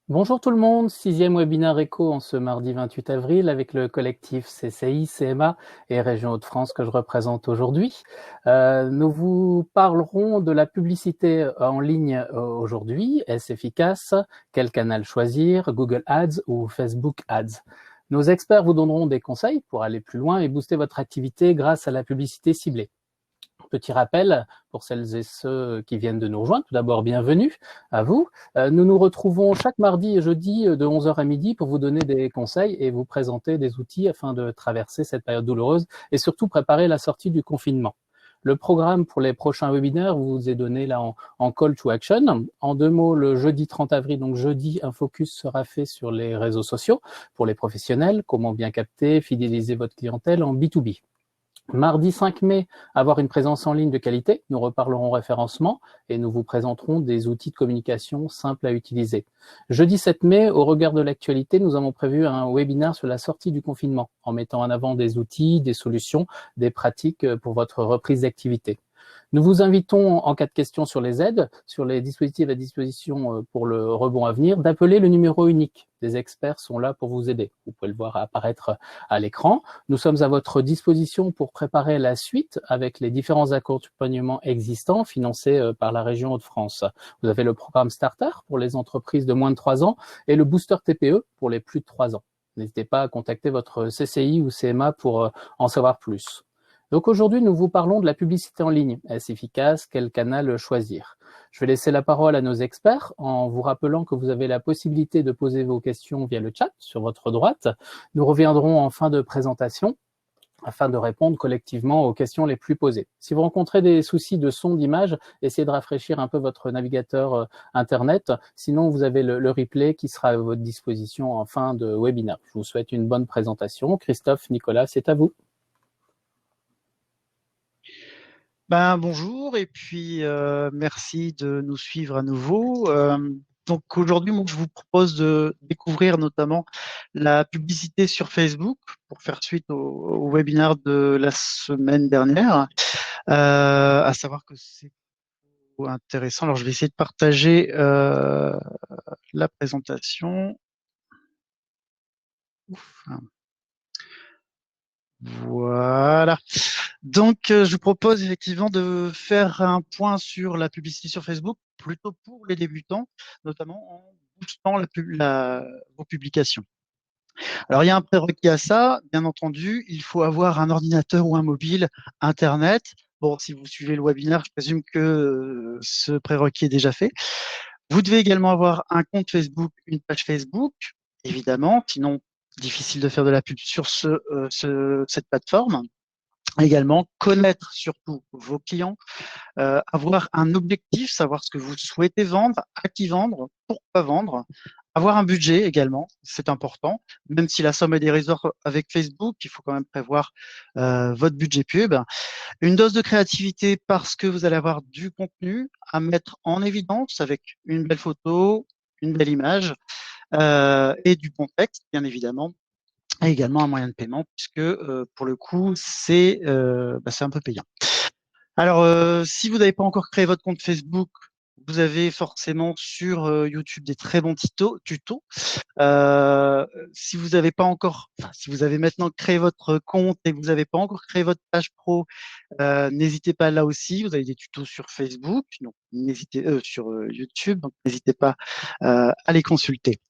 Bonjour tout le monde, sixième webinaire éco en ce mardi 28 avril avec le collectif CCI, CMA et Région Hauts-de-France que je représente aujourd'hui. Nous vous parlerons de la publicité en ligne aujourd'hui. Est-ce efficace? Quel canal choisir? Google Ads ou Facebook Ads? Nos experts vous donneront des conseils pour aller plus loin et booster votre activité grâce à la publicité ciblée. Petit rappel pour celles et ceux qui viennent de nous rejoindre. Tout d'abord, bienvenue à vous. Nous nous retrouvons chaque mardi et jeudi de 11 heures à midi pour vous donner des conseils et vous présenter des outils afin de traverser cette période douloureuse et surtout préparer la sortie du confinement. Le programme pour les prochains webinaires vous est donné là en call to action. En deux mots, le jeudi 30 avril, donc jeudi, un focus sera fait sur les réseaux sociaux pour les professionnels, comment bien capter, fidéliser votre clientèle en B2B. Mardi 5 mai, avoir une présence en ligne de qualité. Nous reparlerons référencement et nous vous présenterons des outils de communication simples à utiliser. Jeudi 7 mai, au regard de l'actualité, nous avons prévu un webinaire sur la sortie du confinement en mettant en avant des outils, des solutions, des pratiques pour votre reprise d'activité. Nous vous invitons, en cas de questions sur les aides, sur les dispositifs à disposition pour le rebond à venir, d'appeler le numéro unique. Des experts sont là pour vous aider. Vous pouvez le voir apparaître à l'écran. Nous sommes à votre disposition pour préparer la suite avec les différents accompagnements existants financés par la région Hauts-de-France. Vous avez le programme Starter pour les entreprises de moins de 3 ans et le Booster TPE pour les plus de 3 ans. N'hésitez pas à contacter votre CCI ou CMA pour en savoir plus. Donc aujourd'hui, nous vous parlons de la publicité en ligne. Est-ce efficace? Quel canal choisir? Je vais laisser la parole à nos experts en vous rappelant que vous avez la possibilité de poser vos questions via le chat sur votre droite. Nous reviendrons en fin de présentation afin de répondre collectivement aux questions les plus posées. Si vous rencontrez des soucis de son, d'image, essayez de rafraîchir un peu votre navigateur Internet. Sinon, vous avez le replay qui sera à votre disposition en fin de webinaire. Je vous souhaite une bonne présentation. Christophe, Nicolas, c'est à vous. Bonjour et puis merci de nous suivre à nouveau. Donc aujourd'hui, moi, je vous propose de découvrir notamment la publicité sur Facebook pour faire suite au webinaire de la semaine dernière. À savoir que c'est intéressant. Alors je vais essayer de partager la présentation. Ouf. Voilà. Donc, je vous propose effectivement de faire un point sur la publicité sur Facebook, plutôt pour les débutants, notamment en boostant vos publications. Alors, il y a un prérequis à ça, bien entendu, il faut avoir un ordinateur ou un mobile, Internet. Bon, si vous suivez le webinaire, je présume que ce prérequis est déjà fait. Vous devez également avoir un compte Facebook, une page Facebook, évidemment, sinon difficile de faire de la pub sur cette plateforme. Également, connaître surtout vos clients, avoir un objectif, savoir ce que vous souhaitez vendre, à qui vendre, pourquoi vendre, avoir un budget également, c'est important. Même si la somme est dérisoire avec Facebook, il faut quand même prévoir votre budget pub. Une dose de créativité parce que vous allez avoir du contenu à mettre en évidence avec une belle photo, une belle image et du bon texte, bien évidemment, et également un moyen de paiement puisque pour le coup c'est un peu payant. Alors si vous n'avez pas encore créé votre compte Facebook, vous avez forcément sur YouTube des très bons tutos. Si vous n'avez pas encore, enfin, si vous avez maintenant créé votre compte et que vous n'avez pas encore créé votre page pro, n'hésitez pas là aussi. Vous avez des tutos sur Facebook, donc n'hésitez sur YouTube, donc n'hésitez pas à les consulter.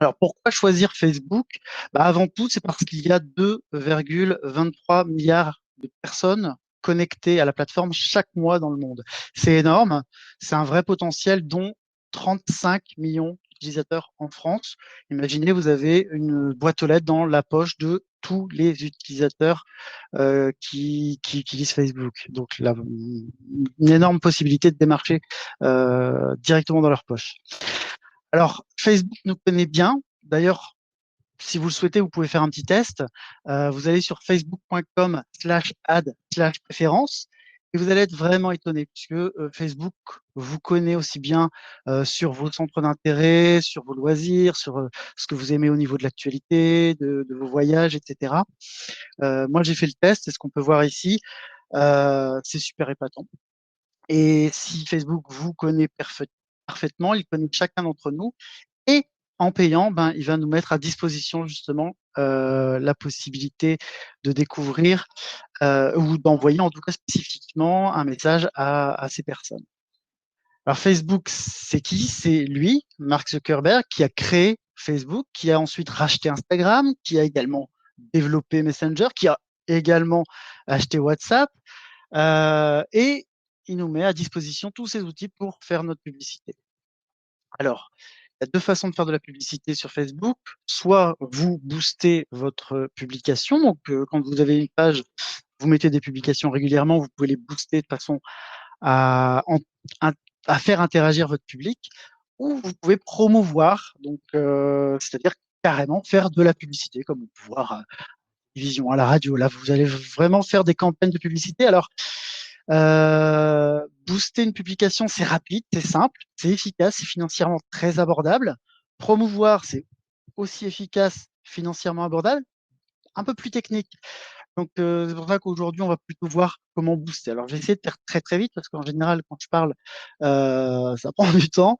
Alors, pourquoi choisir Facebook? Avant tout, c'est parce qu'il y a 2,23 milliards de personnes connectées à la plateforme chaque mois dans le monde. C'est énorme, c'est un vrai potentiel, dont 35 millions d'utilisateurs en France. Imaginez, vous avez une boîte aux lettres dans la poche de tous les utilisateurs qui utilisent Facebook. Donc, là, une énorme possibilité de démarcher directement dans leur poche. Alors, Facebook nous connaît bien. D'ailleurs, si vous le souhaitez, vous pouvez faire un petit test. Vous allez sur facebook.com/ad/préférence et vous allez être vraiment étonné puisque Facebook vous connaît aussi bien sur vos centres d'intérêt, sur vos loisirs, sur ce que vous aimez au niveau de l'actualité, de vos voyages, etc. Moi, j'ai fait le test et ce qu'on peut voir ici, c'est super épatant. Et si Facebook vous connaît parfaitement, il connaît chacun d'entre nous et en payant, il va nous mettre à disposition justement la possibilité de découvrir ou d'envoyer en tout cas spécifiquement un message à ces personnes. Alors Facebook, c'est qui? C'est lui, Mark Zuckerberg, qui a créé Facebook, qui a ensuite racheté Instagram, qui a également développé Messenger, qui a également acheté WhatsApp, et il nous met à disposition tous ces outils pour faire notre publicité. Alors, il y a deux façons de faire de la publicité sur Facebook. Soit vous boostez votre publication, donc quand vous avez une page, vous mettez des publications régulièrement, vous pouvez les booster de façon à, à faire interagir votre public, ou vous pouvez promouvoir, donc c'est-à-dire carrément faire de la publicité, comme on peut voir à la télévision, à la radio. Là, vous allez vraiment faire des campagnes de publicité. Alors, booster une publication, c'est rapide, c'est simple, c'est efficace, c'est financièrement très abordable. Promouvoir, c'est aussi efficace, financièrement abordable, un peu plus technique. Donc, c'est pour ça qu'aujourd'hui, on va plutôt voir comment booster. Alors, j'ai essayé de faire très, très vite parce qu'en général, quand je parle, ça prend du temps.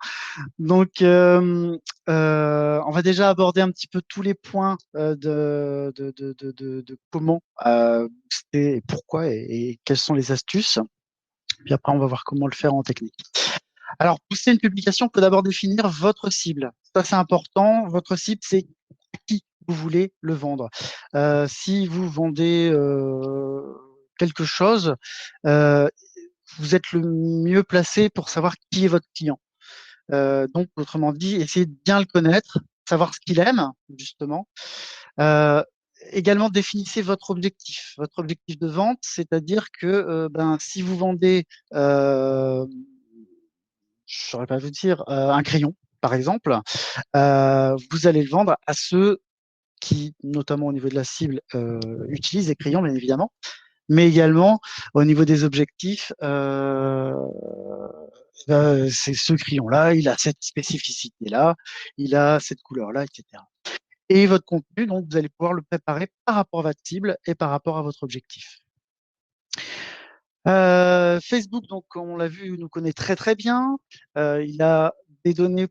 Donc, on va déjà aborder un petit peu tous les points de comment booster et pourquoi et quelles sont les astuces. Puis après, on va voir comment le faire en technique. Alors, booster une publication, il faut d'abord définir votre cible. Ça, c'est important. Votre cible, c'est à qui vous voulez le vendre. Si vous vendez quelque chose, vous êtes le mieux placé pour savoir qui est votre client. Donc, autrement dit, essayez de bien le connaître, savoir ce qu'il aime, justement. Euh, Également, définissez votre objectif. Votre objectif de vente, c'est-à-dire que si vous vendez je ne saurais pas vous dire, un crayon, par exemple, vous allez le vendre à ceux qui, notamment au niveau de la cible, utilisent les crayons, bien évidemment, mais également au niveau des objectifs, c'est ce crayon-là, il a cette spécificité-là, il a cette couleur-là, etc. Et votre contenu, donc, vous allez pouvoir le préparer par rapport à votre cible et par rapport à votre objectif. Facebook, donc, on l'a vu, nous connaît très très bien. Il a des données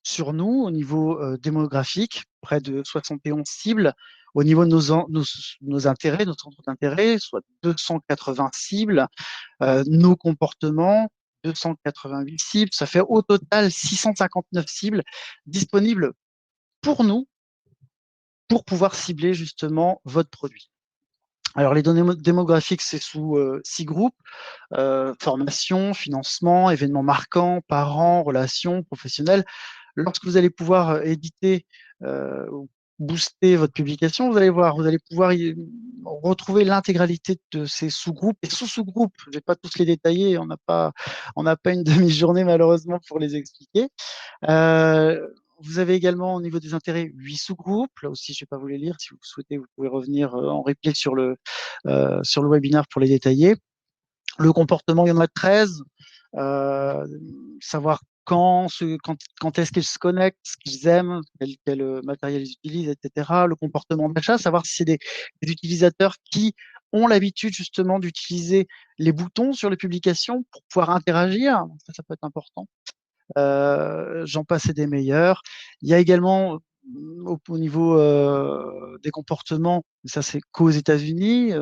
sur nous au niveau démographique, près de 71 cibles. Au niveau de nos intérêts, nos centres d'intérêt, soit 280 cibles. Nos comportements, 288 cibles. Ça fait au total 659 cibles disponibles pour nous pour pouvoir cibler justement votre produit. Alors, les données démographiques, c'est sous 6 groupes. Formation, financement, événements marquants, parents, relations, professionnels. Lorsque vous allez pouvoir éditer ou booster votre publication, vous allez voir, vous allez pouvoir retrouver l'intégralité de ces sous-groupes et sous-sous-groupes. Je ne vais pas tous les détailler, on n'a pas une demi-journée malheureusement pour les expliquer. Vous avez également au niveau des intérêts 8 sous-groupes. Là aussi, je ne vais pas vous les lire. Si vous souhaitez, vous pouvez revenir en replay sur le webinaire pour les détailler. Le comportement, il y en a 13. Savoir quand est-ce qu'ils se connectent, ce qu'ils aiment, quel matériel ils utilisent, etc. Le comportement d'achat, savoir si c'est des utilisateurs qui ont l'habitude justement d'utiliser les boutons sur les publications pour pouvoir interagir. Ça peut être important. J'en passe et des meilleurs. Il y a également au niveau des comportements, ça c'est qu'aux États-Unis,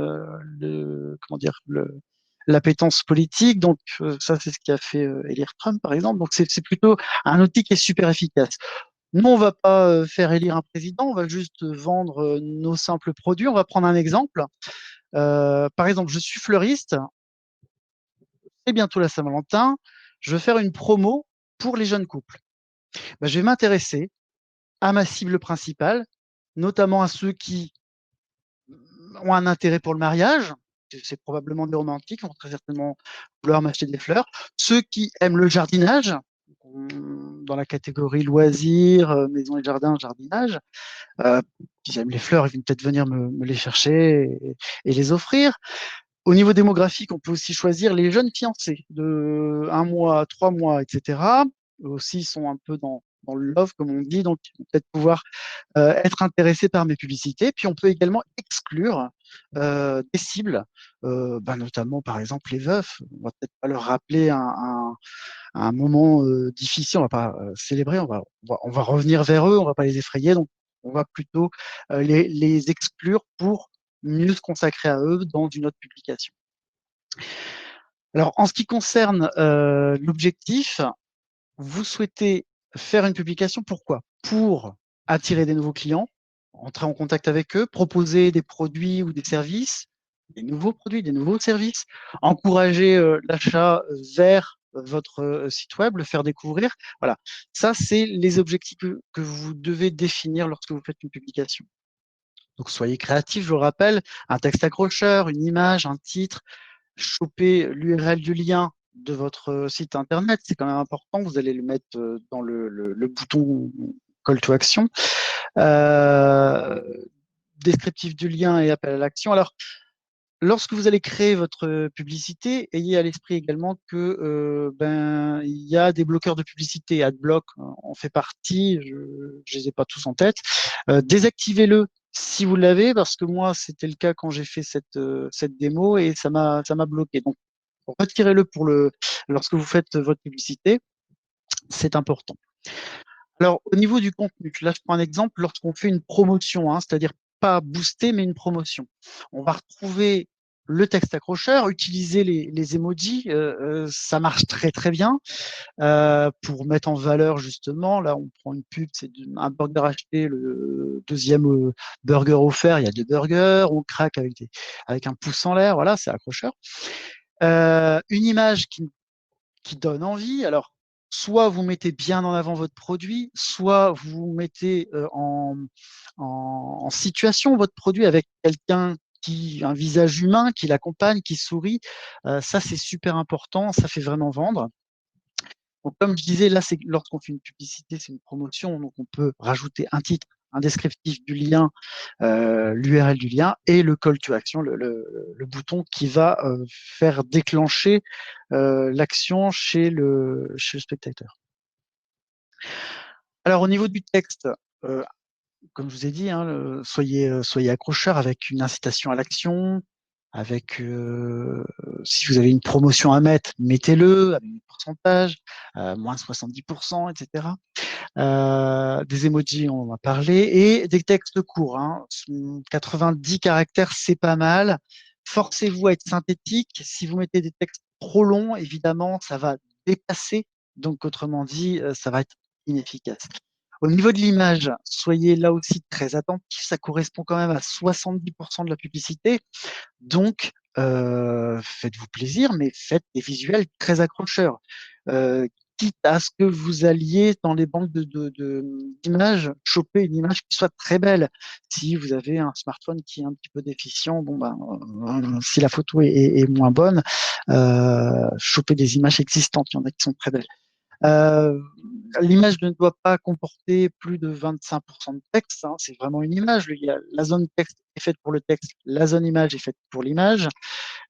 l'appétence politique. Donc ça c'est ce qui a fait élire Trump par exemple. Donc c'est plutôt un outil qui est super efficace. Nous on va pas faire élire un président, on va juste vendre nos simples produits. On va prendre un exemple. Par exemple, je suis fleuriste, c'est bientôt la Saint-Valentin. Je veux faire une promo pour les jeunes couples. Je vais m'intéresser à ma cible principale, notamment à ceux qui ont un intérêt pour le mariage. C'est probablement des romantiques, vont très certainement vouloir m'acheter des fleurs. Ceux qui aiment le jardinage, dans la catégorie loisirs, maison et jardin, jardinage. Qui aiment les fleurs, ils vont peut-être venir me les chercher et les offrir. Au niveau démographique, on peut aussi choisir les jeunes fiancés de 1 mois, 3 mois, etc. Eux aussi sont un peu dans dans le love, comme on dit, donc peut-être pouvoir être intéressé par mes publicités. Puis on peut également exclure des cibles, notamment par exemple les veufs. On va peut-être pas leur rappeler un moment difficile, on va pas célébrer, on va revenir vers eux, on va pas les effrayer, donc on va plutôt les exclure pour mieux se consacrer à eux dans une autre publication. Alors, en ce qui concerne l'objectif, vous souhaitez faire une publication, pourquoi? Pour attirer des nouveaux clients, entrer en contact avec eux, proposer des produits ou des services, des nouveaux produits, des nouveaux services, encourager l'achat vers votre site web, le faire découvrir. Voilà, ça, c'est les objectifs que vous devez définir lorsque vous faites une publication. Donc, soyez créatif, je vous rappelle, un texte accrocheur, une image, un titre, choper l'URL du lien de votre site internet, c'est quand même important. Vous allez le mettre dans le bouton Call to Action. Descriptif du lien et appel à l'action. Alors, lorsque vous allez créer votre publicité, ayez à l'esprit également que il y a des bloqueurs de publicité. AdBlock en fait partie. Je les ai pas tous en tête. Désactivez-le si vous l'avez, parce que moi c'était le cas quand j'ai fait cette démo et ça m'a bloqué. Donc retirez-le lorsque vous faites votre publicité, c'est important. Alors au niveau du contenu, là je prends un exemple. Lorsqu'on fait une promotion, c'est-à-dire pas booster mais une promotion, on va retrouver le texte accrocheur, utiliser les emojis, ça marche très très bien pour mettre en valeur justement. Là, on prend une pub, c'est un burger acheté, le deuxième burger offert. Il y a 2 burgers, on craque avec un pouce en l'air. Voilà, c'est accrocheur. Une image qui donne envie. Alors, soit vous mettez bien en avant votre produit, soit vous mettez en situation votre produit avec quelqu'un un visage humain qui l'accompagne, qui sourit. Ça, c'est super important. Ça fait vraiment vendre. Donc, comme je disais, là, c'est lorsqu'on fait une publicité, c'est une promotion, donc on peut rajouter un titre, un descriptif du lien, l'URL du lien et le call to action, le bouton qui va faire déclencher l'action chez le spectateur. Alors, au niveau du texte, comme je vous ai dit, soyez accrocheur avec une incitation à l'action, avec si vous avez une promotion à mettre, mettez-le avec un pourcentage, moins 70%, etc. Des emojis, on en a parlé, et des textes courts. 90 caractères, c'est pas mal. Forcez-vous à être synthétique. Si vous mettez des textes trop longs, évidemment, ça va dépasser. Donc, autrement dit, ça va être inefficace. Au niveau de l'image, soyez là aussi très attentif. Ça correspond quand même à 70% de la publicité. Donc, faites-vous plaisir, mais faites des visuels très accrocheurs. Quitte à ce que vous alliez dans les banques d'images, choper une image qui soit très belle. Si vous avez un smartphone qui est un petit peu déficient, si la photo est moins bonne, choper des images existantes. Il y en a qui sont très belles. L'image ne doit pas comporter plus de 25% de texte. C'est vraiment une image. La zone texte est faite pour le texte, la zone image est faite pour l'image.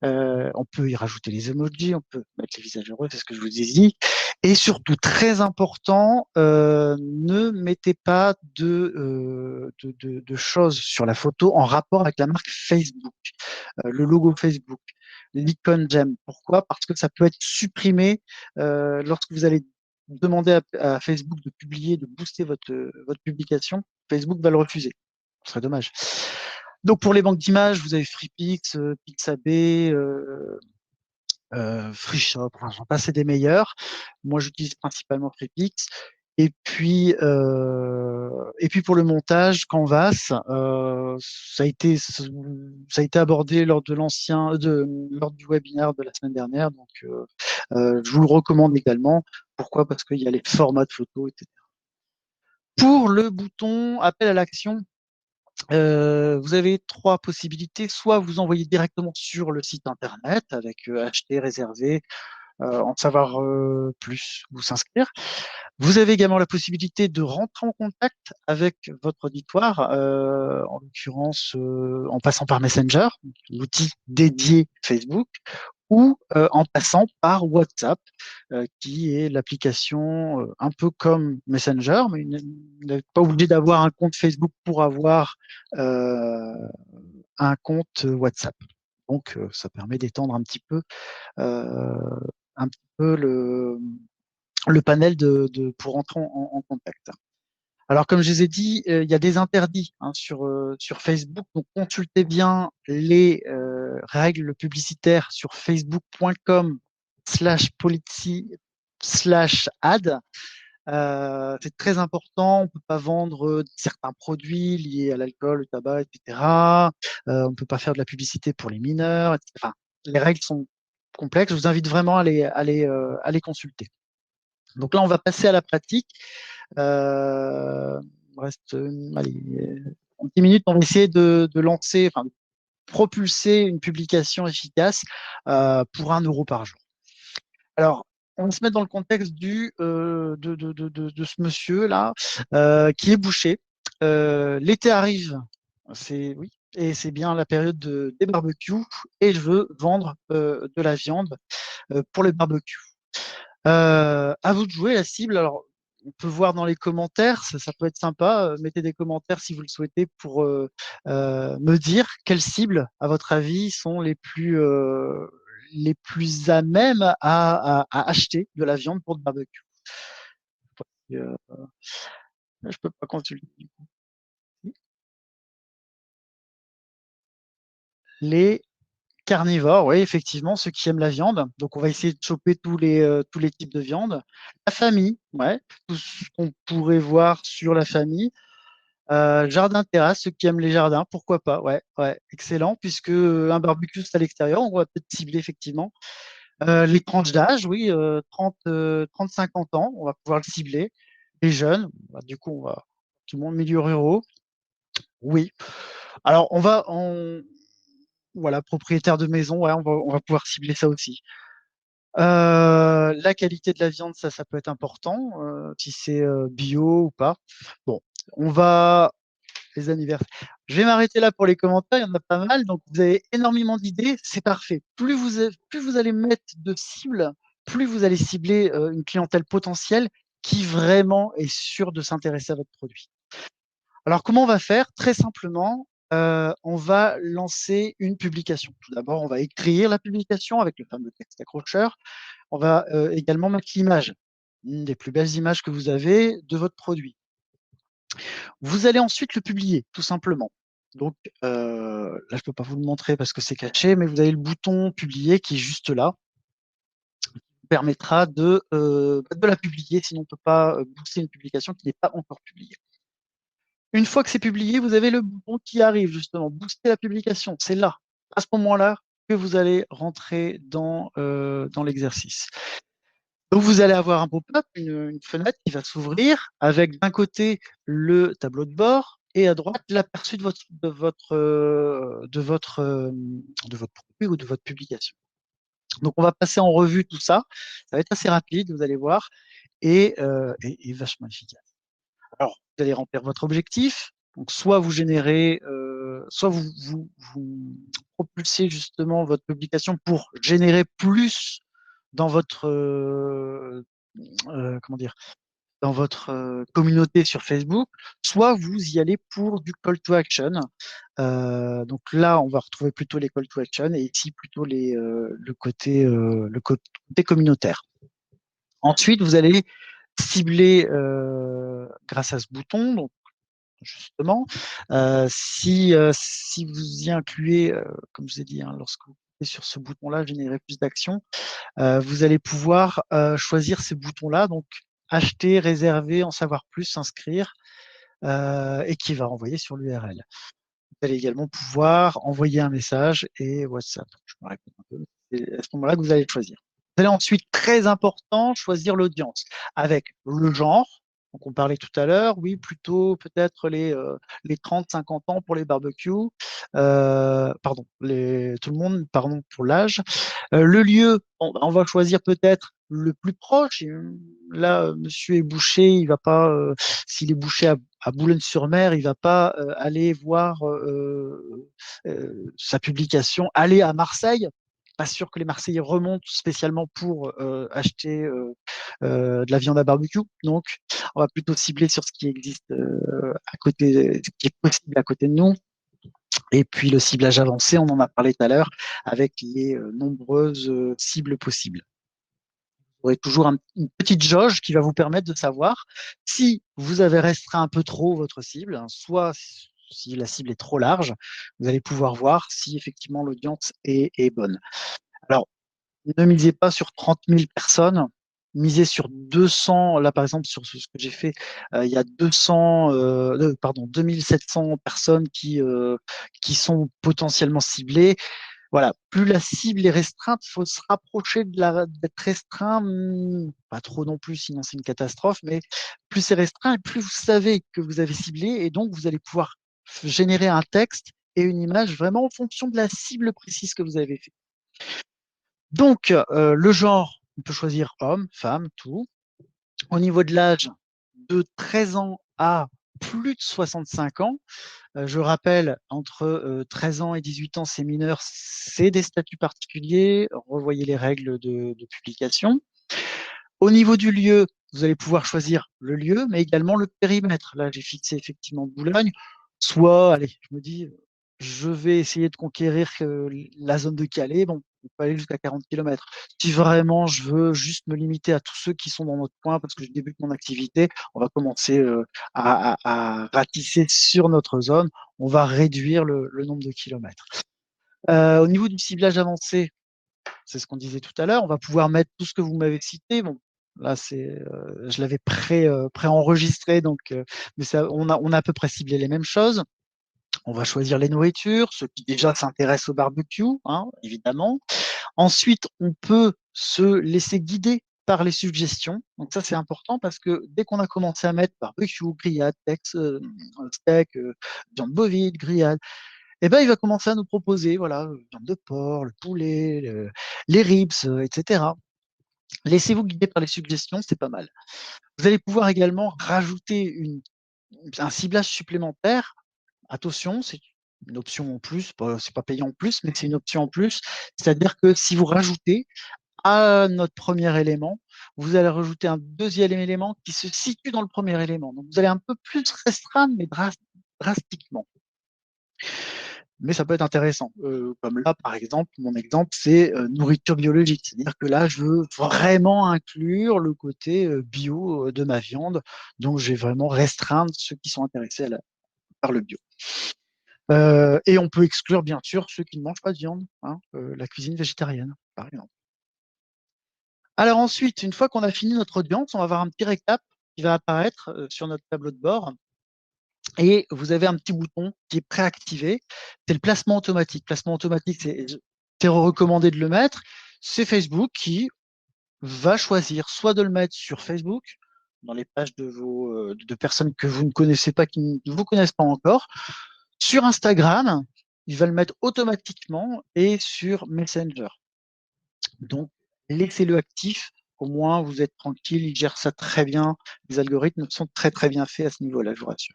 On peut y rajouter les emojis, on peut mettre les visages heureux, c'est ce que je vous ai dit. Et surtout, très important, ne mettez pas de choses sur la photo en rapport avec la marque Facebook, le logo Facebook, l'icône j'aime. Pourquoi? Parce que ça peut être supprimé lorsque vous allez demander à Facebook de publier, de booster votre publication. Facebook va le refuser. Ce serait dommage. Donc pour les banques d'images, vous avez FreePix, Pixabay, FreeShop, enfin, j'en passe des meilleurs. Moi, j'utilise principalement FreePix. Et puis pour le montage, Canvas, ça a été abordé lors lors du webinaire de la semaine dernière. Donc, je vous le recommande également. Pourquoi? Parce qu'il y a les formats de photos, etc. Pour le bouton appel à l'action, vous avez 3 possibilités. Soit vous envoyez directement sur le site internet avec acheter, réserver, en savoir plus, vous s'inscrire. Vous avez également la possibilité de rentrer en contact avec votre auditoire, en l'occurrence en passant par Messenger, l'outil dédié Facebook, ou en passant par WhatsApp, qui est l'application un peu comme Messenger, mais vous n'êtes pas obligé d'avoir un compte Facebook pour avoir un compte WhatsApp. Donc, ça permet d'étendre euh, un petit peu le panel pour entrer en contact. Alors, comme je vous ai dit, il y a des interdits sur Facebook. Donc, consultez bien les règles publicitaires sur facebook.com/policy/ad. C'est très important. On ne peut pas vendre certains produits liés à l'alcool, le tabac, etc. On ne peut pas faire de la publicité pour les mineurs, etc. Enfin, les règles sont complexes. Je vous invite vraiment à les consulter. Donc là, on va passer à la pratique. Il me reste allez, en 10 minutes, on va essayer de lancer, enfin, de propulser une publication efficace pour 1 € par jour. Alors, on va se mettre dans le contexte de ce monsieur-là qui est boucher. L'été arrive, oui, et c'est bien la période des barbecues, et je veux vendre de la viande pour les barbecues. À vous de jouer la cible. Alors, on peut voir dans les commentaires, ça peut être sympa. Mettez des commentaires si vous le souhaitez pour me dire quelles cibles, à votre avis, sont les plus à même à acheter de la viande pour de barbecue. Euh, je peux pas consulter. Les carnivores, oui, effectivement, ceux qui aiment la viande. Donc, on va essayer de choper tous les types de viande. La famille, ouais, tout ce qu'on pourrait voir sur la famille. Jardin terrasse, ceux qui aiment les jardins, pourquoi pas, ouais, ouais, excellent, puisque un barbecue c'est à l'extérieur, on va peut-être cibler effectivement. Les tranches d'âge, oui, 30-50 ans, on va pouvoir le cibler. Les jeunes, bah, du coup, tout le monde milieu ruraux, oui. Alors, voilà, propriétaire de maison, ouais, on va pouvoir cibler ça aussi. La qualité de la viande, ça peut être important, si c'est bio ou pas. Bon, on va les anniversaires. Je vais m'arrêter là pour les commentaires, il y en a pas mal, donc vous avez énormément d'idées, c'est parfait. Plus vous allez mettre de cibles, plus vous allez cibler une clientèle potentielle qui vraiment est sûre de s'intéresser à votre produit. Alors, comment on va faire? Très simplement, on va lancer une publication. Tout d'abord, on va écrire la publication avec le fameux texte accrocheur. On va également mettre l'image, une des plus belles images que vous avez de votre produit. Vous allez ensuite le publier, tout simplement. Donc là, je ne peux pas vous le montrer parce que c'est caché, mais vous avez le bouton publier qui est juste là, qui vous permettra de la publier, sinon on ne peut pas booster une publication qui n'est pas encore publiée. Une fois que c'est publié, vous avez le bouton qui arrive justement, booster la publication. C'est là, à ce moment-là, que vous allez rentrer dans l'exercice. Donc, vous allez avoir un pop-up, une fenêtre qui va s'ouvrir avec d'un côté le tableau de bord et à droite l'aperçu de votre produit ou de votre publication. Donc, on va passer en revue tout ça. Ça va être assez rapide, vous allez voir, et vachement efficace. Alors, vous allez remplir votre objectif. Donc, soit vous générez, soit vous propulsez justement votre publication pour générer plus dans votre comment dire, dans votre communauté sur Facebook, soit vous y allez pour du call to action. Donc là, on va retrouver plutôt les call to action et ici plutôt le côté communautaire. Ensuite, vous allez cibler grâce à ce bouton, donc justement, si vous y incluez, comme je vous ai dit, hein, lorsque vous cliquez sur ce bouton-là, générer plus d'actions, vous allez pouvoir choisir ces boutons-là, donc acheter, réserver, en savoir plus, s'inscrire, et qui va renvoyer sur l'URL. Vous allez également pouvoir envoyer un message et WhatsApp. Je me répète un peu. C'est à ce moment-là que vous allez choisir. Vous allez ensuite, très important, choisir l'audience avec le genre. Donc, on parlait tout à l'heure, oui, plutôt peut-être les 30-50 ans pour les barbecues. Pardon, tout le monde, pardon pour l'âge. Le lieu, on va choisir peut-être le plus proche. Là, monsieur est bouché, il va pas, s'il est bouché à Boulogne-sur-Mer, il va pas aller voir sa publication, aller à Marseille pas sûr que les Marseillais remontent spécialement pour acheter de la viande à barbecue. Donc, on va plutôt cibler sur ce qui existe à côté, ce qui est possible à côté de nous. Et puis le ciblage avancé, on en a parlé tout à l'heure, avec les nombreuses cibles possibles. Vous aurez toujours une petite jauge qui va vous permettre de savoir si vous avez restreint un peu trop votre cible, hein, soit si la cible est trop large, vous allez pouvoir voir si effectivement l'audience est bonne. Alors, ne misez pas sur 30 000 personnes, misez sur 200, là par exemple sur ce que j'ai fait, il y a 2700 personnes qui sont potentiellement ciblées. Voilà, plus la cible est restreinte, il faut se rapprocher d'être restreint, pas trop non plus, sinon c'est une catastrophe, mais plus c'est restreint, et plus vous savez que vous avez ciblé, et donc vous allez pouvoir générer un texte et une image vraiment en fonction de la cible précise que vous avez fait. Donc, le genre, on peut choisir homme, femme, tout. Au niveau de l'âge, de 13 ans à plus de 65 ans. Je rappelle, entre 13 ans et 18 ans, c'est mineur, c'est des statuts particuliers. Revoyez les règles de publication. Au niveau du lieu, vous allez pouvoir choisir le lieu, mais également le périmètre. Là, j'ai fixé effectivement Boulogne. Soit, allez, je me dis, je vais essayer de conquérir la zone de Calais. Bon, on peut aller jusqu'à 40 km. Si vraiment je veux juste me limiter à tous ceux qui sont dans notre coin parce que je débute mon activité, on va commencer à ratisser sur notre zone. On va réduire le nombre de kilomètres. Au niveau du ciblage avancé, c'est ce qu'on disait tout à l'heure, on va pouvoir mettre tout ce que vous m'avez cité. Bon, là, je l'avais pré-enregistré, donc, mais ça, on a à peu près ciblé les mêmes choses. On va choisir les nourritures, ceux qui déjà s'intéressent au barbecue, hein, évidemment. Ensuite, on peut se laisser guider par les suggestions. Donc ça, c'est important parce que dès qu'on a commencé à mettre barbecue, grillade, steak, viande bovine, grillade, eh ben, il va commencer à nous proposer, voilà, viande de porc, le poulet, les ribs, etc. Laissez-vous guider par les suggestions, c'est pas mal. Vous allez pouvoir également rajouter un ciblage supplémentaire. Attention, c'est une option en plus, c'est pas payant en plus, mais c'est une option en plus. C'est-à-dire que si vous rajoutez à notre premier élément, vous allez rajouter un deuxième élément qui se situe dans le premier élément. Donc vous allez un peu plus restreindre, mais drastiquement. Mais ça peut être intéressant. Comme là, par exemple, mon exemple, c'est nourriture biologique. C'est-à-dire que là, je veux vraiment inclure le côté bio de ma viande. Donc, je vais vraiment restreindre ceux qui sont intéressés par le bio. Et on peut exclure, bien sûr, ceux qui ne mangent pas de viande, hein, la cuisine végétarienne, par exemple. Alors ensuite, une fois qu'on a fini notre audience, on va avoir un petit récap qui va apparaître sur notre tableau de bord. Et vous avez un petit bouton qui est préactivé. C'est le placement automatique. Placement automatique, c'est recommandé de le mettre. C'est Facebook qui va choisir soit de le mettre sur Facebook, dans les pages de personnes que vous ne connaissez pas, qui ne vous connaissent pas encore. Sur Instagram, il va le mettre automatiquement et sur Messenger. Donc, laissez-le actif. Au moins, vous êtes tranquille. Il gère ça très bien. Les algorithmes sont très, très bien faits à ce niveau-là, je vous rassure.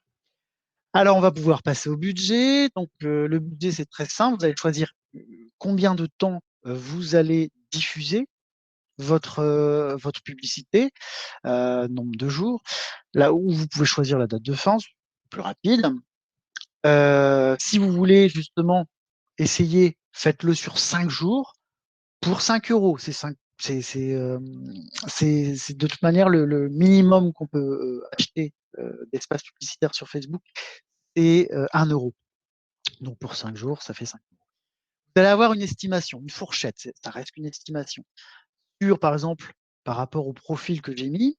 Alors, on va pouvoir passer au budget. Donc, le budget, c'est très simple. Vous allez choisir combien de temps vous allez diffuser votre publicité, nombre de jours. Là où vous pouvez choisir la date de fin, plus rapide. Si vous voulez justement essayer, faites-le sur 5 jours pour 5 euros. C'est de toute manière le minimum qu'on peut acheter d'espace publicitaire sur Facebook, c'est 1 euro. Donc pour 5 jours, ça fait 5 euros. Vous allez avoir une estimation, une fourchette, ça reste une estimation. Par exemple, par rapport au profil que j'ai mis,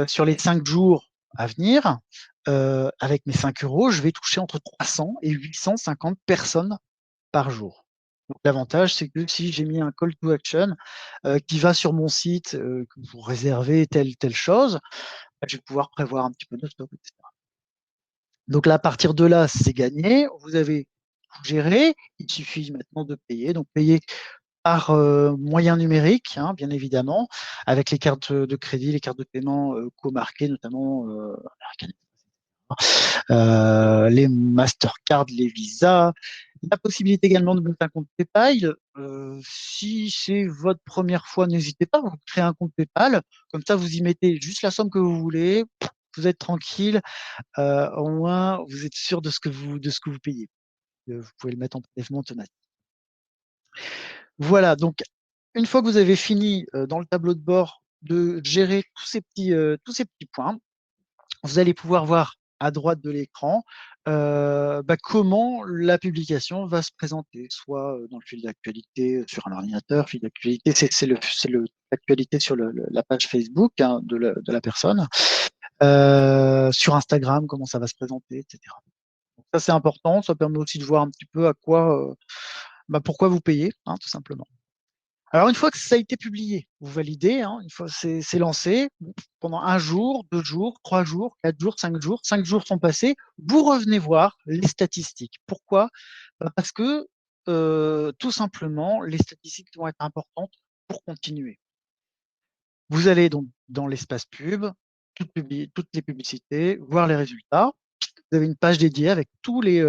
sur les 5 jours à venir, avec mes 5 euros, je vais toucher entre 300 et 850 personnes par jour. Donc l'avantage, c'est que si j'ai mis un call to action qui va sur mon site pour réserver telle chose, je vais pouvoir prévoir un petit peu de stock, etc. Donc là, à partir de là, c'est gagné. Vous avez tout géré. Il suffit maintenant de payer. Donc payer par moyen numérique, hein, bien évidemment, avec les cartes de crédit, les cartes de paiement co-marquées, notamment les Mastercard, les Visa, La possibilité également de monter un compte PayPal. Si c'est votre première fois, n'hésitez pas, vous créez un compte PayPal. Comme ça, vous y mettez juste la somme que vous voulez. Vous êtes tranquille. Au moins, vous êtes sûr de ce que vous payez. Vous pouvez le mettre en prélèvement automatique. Voilà, donc une fois que vous avez fini dans le tableau de bord de gérer tous ces petits points, vous allez pouvoir voir à droite de l'écran comment la publication va se présenter, soit dans le fil d'actualité sur un ordinateur, fil d'actualité, c'est l'actualité sur la page Facebook de la personne, sur Instagram, comment ça va se présenter, etc. Donc ça, c'est important, ça permet aussi de voir un petit peu pourquoi vous payez, tout simplement. Alors, une fois que ça a été publié, vous validez, une fois c'est lancé, pendant 1 jour, 2 jours, 3 jours, 4 jours, 5 jours sont passés, vous revenez voir les statistiques. Pourquoi? Parce que tout simplement, les statistiques vont être importantes pour continuer. Vous allez donc dans l'espace pub, toutes les publicités, voir les résultats. Vous avez une page dédiée avec toutes les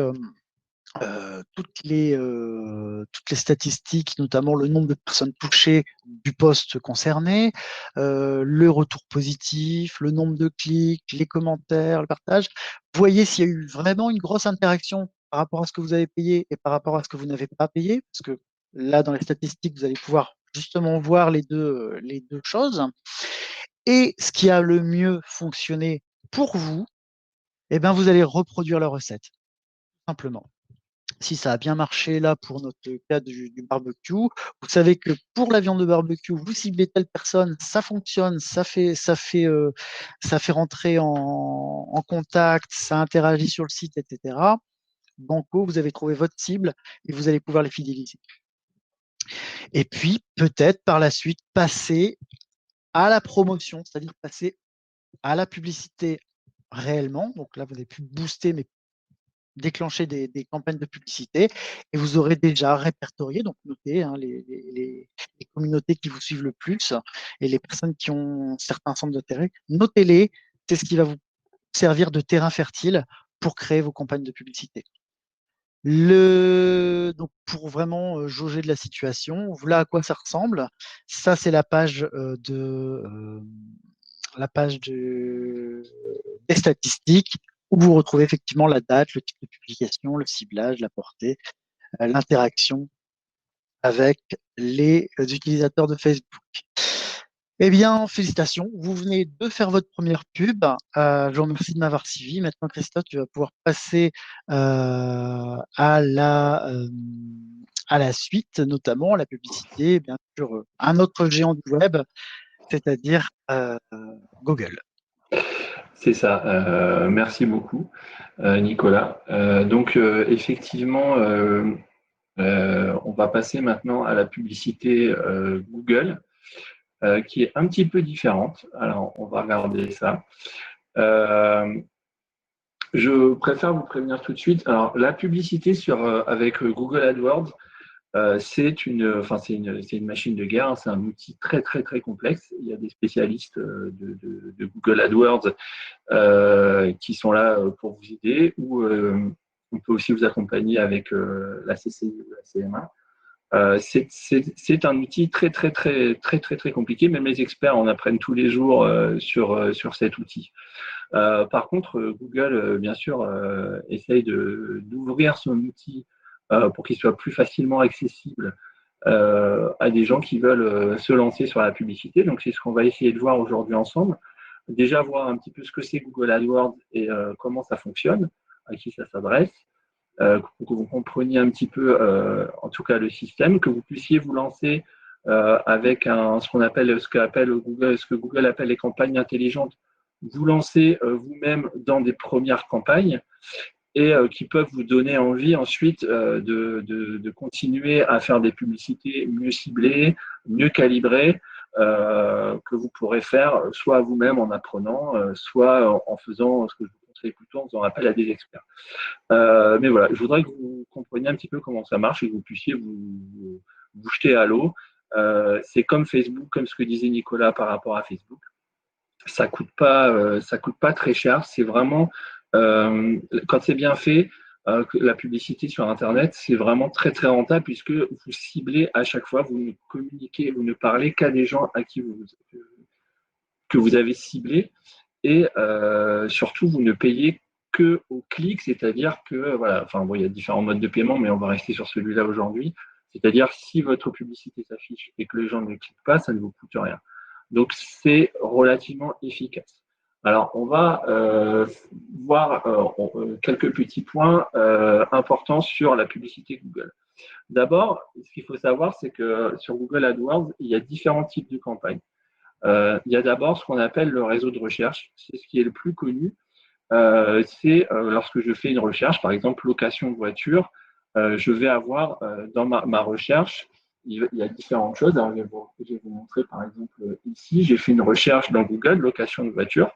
statistiques, notamment le nombre de personnes touchées du poste concerné, le retour positif, le nombre de clics, les commentaires, le partage. Vous voyez s'il y a eu vraiment une grosse interaction par rapport à ce que vous avez payé et par rapport à ce que vous n'avez pas payé, parce que là, dans les statistiques, vous allez pouvoir justement voir les deux choses. Et ce qui a le mieux fonctionné pour vous, eh ben, vous allez reproduire la recette, simplement. Si ça a bien marché là pour notre cas du barbecue, vous savez que pour la viande de barbecue, vous ciblez telle personne, ça fonctionne, ça fait rentrer en contact, ça interagit sur le site, etc. Banco, vous avez trouvé votre cible et vous allez pouvoir les fidéliser. Et puis peut-être par la suite passer à la promotion, c'est-à-dire passer à la publicité réellement. Donc là, vous n'avez plus booster, mais déclencher des campagnes de publicité et vous aurez déjà répertorié, donc notez les communautés qui vous suivent le plus et les personnes qui ont certains centres d'intérêt, notez-les, c'est ce qui va vous servir de terrain fertile pour créer vos campagnes de publicité. Donc pour vraiment jauger de la situation, voilà à quoi ça ressemble. Ça, c'est la page des statistiques où vous retrouvez effectivement la date, le type de publication, le ciblage, la portée, l'interaction avec les utilisateurs de Facebook. Eh bien, félicitations, vous venez de faire votre première pub. Je vous remercie de m'avoir suivi. Maintenant, Christophe, tu vas pouvoir passer à la suite, notamment la publicité, bien sûr, un autre géant du web, c'est-à-dire Google. C'est ça. Merci beaucoup, Nicolas. Donc, effectivement, on va passer maintenant à la publicité Google, qui est un petit peu différente. Alors, on va regarder ça. Je préfère vous prévenir tout de suite. Alors, la publicité avec Google AdWords, c'est une machine de guerre, c'est un outil très, très, très complexe. Il y a des spécialistes de Google AdWords qui sont là pour vous aider, ou on peut aussi vous accompagner avec la CCI ou la CMA. C'est un outil très, très, très, très, très, très compliqué. Même les experts en apprennent tous les jours sur cet outil. Par contre, Google, bien sûr, essaye d'ouvrir son outil pour qu'il soit plus facilement accessible à des gens qui veulent se lancer sur la publicité. Donc, c'est ce qu'on va essayer de voir aujourd'hui ensemble. Déjà, voir un petit peu ce que c'est Google AdWords et comment ça fonctionne, à qui ça s'adresse, pour que vous compreniez un petit peu, en tout cas, le système, que vous puissiez vous lancer avec ce que Google appelle les campagnes intelligentes, vous lancer vous-même dans des premières campagnes et qui peuvent vous donner envie ensuite de continuer à faire des publicités mieux ciblées, mieux calibrées, que vous pourrez faire soit vous-même en apprenant, soit en faisant ce que je vous conseille plutôt en faisant appel à des experts. Mais voilà, je voudrais que vous compreniez un petit peu comment ça marche et que vous puissiez vous jeter à l'eau. C'est comme Facebook, comme ce que disait Nicolas par rapport à Facebook. Ça coûte pas très cher. C'est vraiment quand c'est bien fait, que la publicité sur Internet, c'est vraiment très, très rentable puisque vous ciblez à chaque fois, vous ne communiquez, vous ne parlez qu'à des gens que vous avez ciblés et surtout, vous ne payez que au clic, c'est-à-dire que, voilà, enfin, bon, il y a différents modes de paiement, mais on va rester sur celui-là aujourd'hui. C'est-à-dire, si votre publicité s'affiche et que les gens ne cliquent pas, ça ne vous coûte rien. Donc, c'est relativement efficace. Alors, on va voir quelques petits points importants sur la publicité Google. D'abord, ce qu'il faut savoir, c'est que sur Google AdWords, il y a différents types de campagnes. Il y a d'abord ce qu'on appelle le réseau de recherche. C'est ce qui est le plus connu. C'est lorsque je fais une recherche, par exemple location de voiture, je vais avoir dans ma recherche, il y a différentes choses. Alors, je vais vous montrer par exemple ici, j'ai fait une recherche dans Google, location de voiture.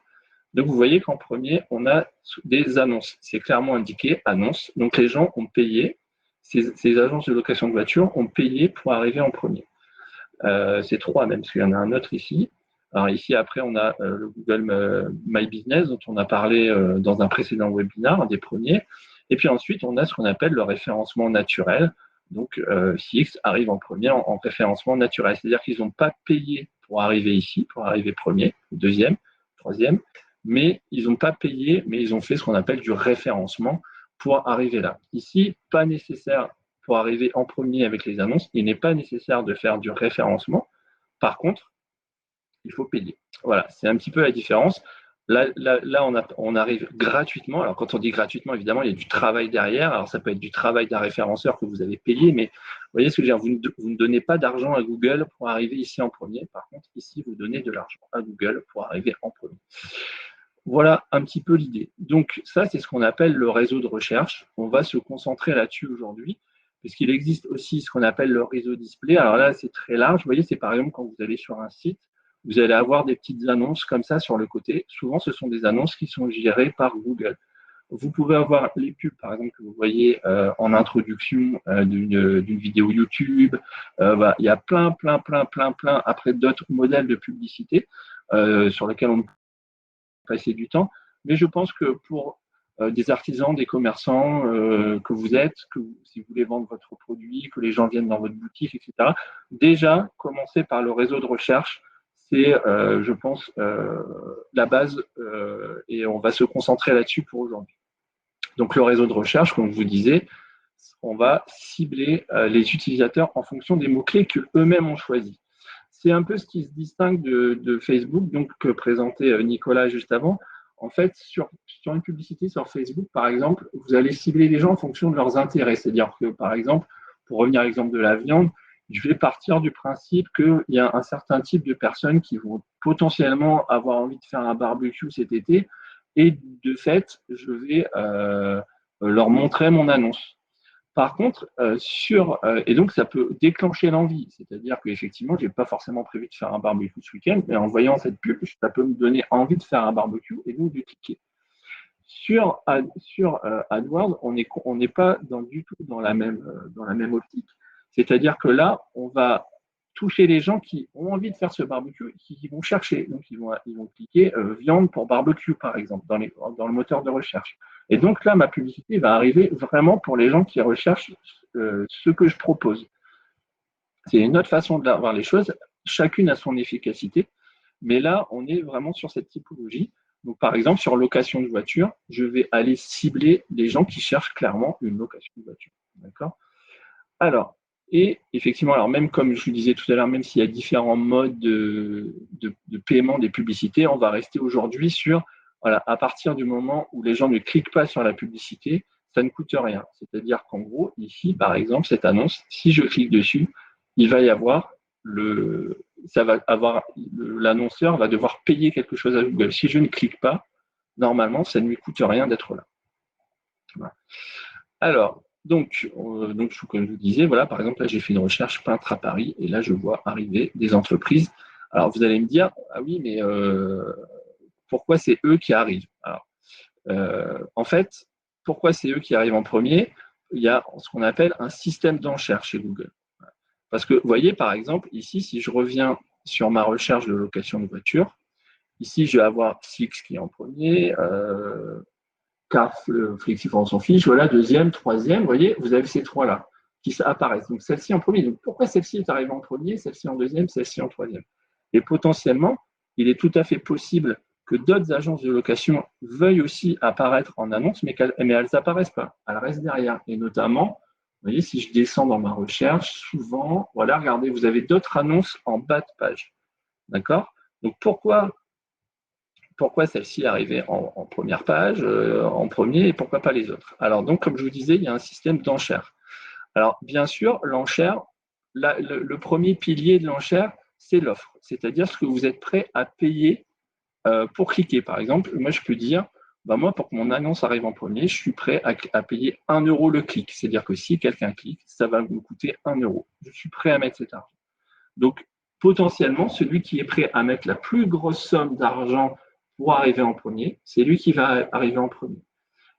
Donc vous voyez qu'en premier, on a des annonces. C'est clairement indiqué, annonces. Donc les gens ont payé, ces agences de location de voiture ont payé pour arriver en premier. C'est 3 même, parce qu'il y en a un autre ici. Alors ici, après, on a le Google My Business, dont on a parlé dans un précédent webinaire, un des premiers. Et puis ensuite, on a ce qu'on appelle le référencement naturel. Donc, CX arrive en premier en référencement naturel. C'est-à-dire qu'ils n'ont pas payé pour arriver ici, pour arriver premier, deuxième, troisième, mais ils n'ont pas payé, mais ils ont fait ce qu'on appelle du référencement pour arriver là. Ici, pas nécessaire pour arriver en premier avec les annonces, il n'est pas nécessaire de faire du référencement. Par contre, il faut payer. Voilà, c'est un petit peu la différence. Là on arrive gratuitement. Alors, quand on dit gratuitement, évidemment, il y a du travail derrière. Alors, ça peut être du travail d'un référenceur que vous avez payé, mais vous voyez ce que je veux dire, vous ne donnez pas d'argent à Google pour arriver ici en premier. Par contre, ici, vous donnez de l'argent à Google pour arriver en premier. Voilà un petit peu l'idée. Donc, ça, c'est ce qu'on appelle le réseau de recherche. On va se concentrer là-dessus aujourd'hui, puisqu'il existe aussi ce qu'on appelle le réseau display. Alors là, c'est très large. Vous voyez, c'est par exemple quand vous allez sur un site, vous allez avoir des petites annonces comme ça sur le côté. Souvent, ce sont des annonces qui sont gérées par Google. Vous pouvez avoir les pubs, par exemple, que vous voyez en introduction d'une vidéo YouTube. Il y a plein, après d'autres modèles de publicité sur lesquels on peut passer du temps. Mais je pense que pour des artisans, des commerçants que vous êtes, si vous voulez vendre votre produit, que les gens viennent dans votre boutique, etc., déjà, commencer par le réseau de recherche, c'est, je pense, la base et on va se concentrer là-dessus pour aujourd'hui. Donc, le réseau de recherche, comme je vous disais, on va cibler les utilisateurs en fonction des mots-clés qu'eux-mêmes ont choisis. C'est un peu ce qui se distingue de Facebook, donc que présentait Nicolas juste avant. En fait, sur une publicité sur Facebook, par exemple, vous allez cibler les gens en fonction de leurs intérêts. C'est-à-dire que, par exemple, pour revenir à l'exemple de la viande, je vais partir du principe qu'il y a un certain type de personnes qui vont potentiellement avoir envie de faire un barbecue cet été. Et de fait, je vais leur montrer mon annonce. Par contre, et donc ça peut déclencher l'envie, c'est-à-dire qu'effectivement, je n'ai pas forcément prévu de faire un barbecue ce week-end, mais en voyant cette pub, ça peut me donner envie de faire un barbecue et donc de cliquer. Sur AdWords, on n'est pas du tout dans la même optique, c'est-à-dire que là, on va toucher les gens qui ont envie de faire ce barbecue, qui vont chercher. Donc, ils vont cliquer viande pour barbecue, par exemple, dans le moteur de recherche. Et donc là, ma publicité va arriver vraiment pour les gens qui recherchent ce que je propose. C'est une autre façon de voir les choses. Chacune a son efficacité. Mais là, on est vraiment sur cette typologie. Donc, par exemple, sur location de voiture, je vais aller cibler des gens qui cherchent clairement une location de voiture. D'accord ? Alors, et effectivement, alors même comme je vous disais tout à l'heure, même s'il y a différents modes de paiement des publicités, on va rester aujourd'hui sur, voilà, à partir du moment où les gens ne cliquent pas sur la publicité, ça ne coûte rien. C'est-à-dire qu'en gros, ici, par exemple, cette annonce, si je clique dessus, il va y avoir l'annonceur va devoir payer quelque chose à Google. Si je ne clique pas, normalement, ça ne lui coûte rien d'être là. Voilà. Alors, donc, comme je vous disais, voilà, par exemple, là, j'ai fait une recherche peintre à Paris et là, je vois arriver des entreprises. Alors, vous allez me dire, ah oui, mais pourquoi c'est eux qui arrivent? Alors, en fait, pourquoi c'est eux qui arrivent en premier? Il y a ce qu'on appelle un système d'enchères chez Google. Parce que, vous voyez, par exemple, ici, si je reviens sur ma recherche de location de voiture, ici, je vais avoir Six qui est en premier, carte Flexifort, on s'en fiche, voilà, deuxième, troisième, vous voyez, vous avez ces trois-là qui apparaissent. Donc celle-ci en premier. Donc pourquoi celle-ci est arrivée en premier, celle-ci en deuxième, celle-ci en troisième? Et potentiellement, il est tout à fait possible que d'autres agences de location veuillent aussi apparaître en annonce, mais elles n'apparaissent pas, elles restent derrière. Et notamment, vous voyez, si je descends dans ma recherche, souvent, voilà, regardez, vous avez d'autres annonces en bas de page. D'accord? Donc pourquoi celle-ci est arrivée en première page, en premier, et pourquoi pas les autres? Alors donc, comme je vous disais, il y a un système d'enchères. Alors bien sûr, l'enchère, le premier pilier de l'enchère, c'est l'offre, c'est-à-dire ce que vous êtes prêt à payer pour cliquer. Par exemple, moi je peux dire, moi pour que mon annonce arrive en premier, je suis prêt à payer 1 euro le clic. C'est-à-dire que si quelqu'un clique, ça va me coûter 1 euro. Je suis prêt à mettre cet argent. Donc potentiellement, celui qui est prêt à mettre la plus grosse somme d'argent pour arriver en premier, c'est lui qui va arriver en premier.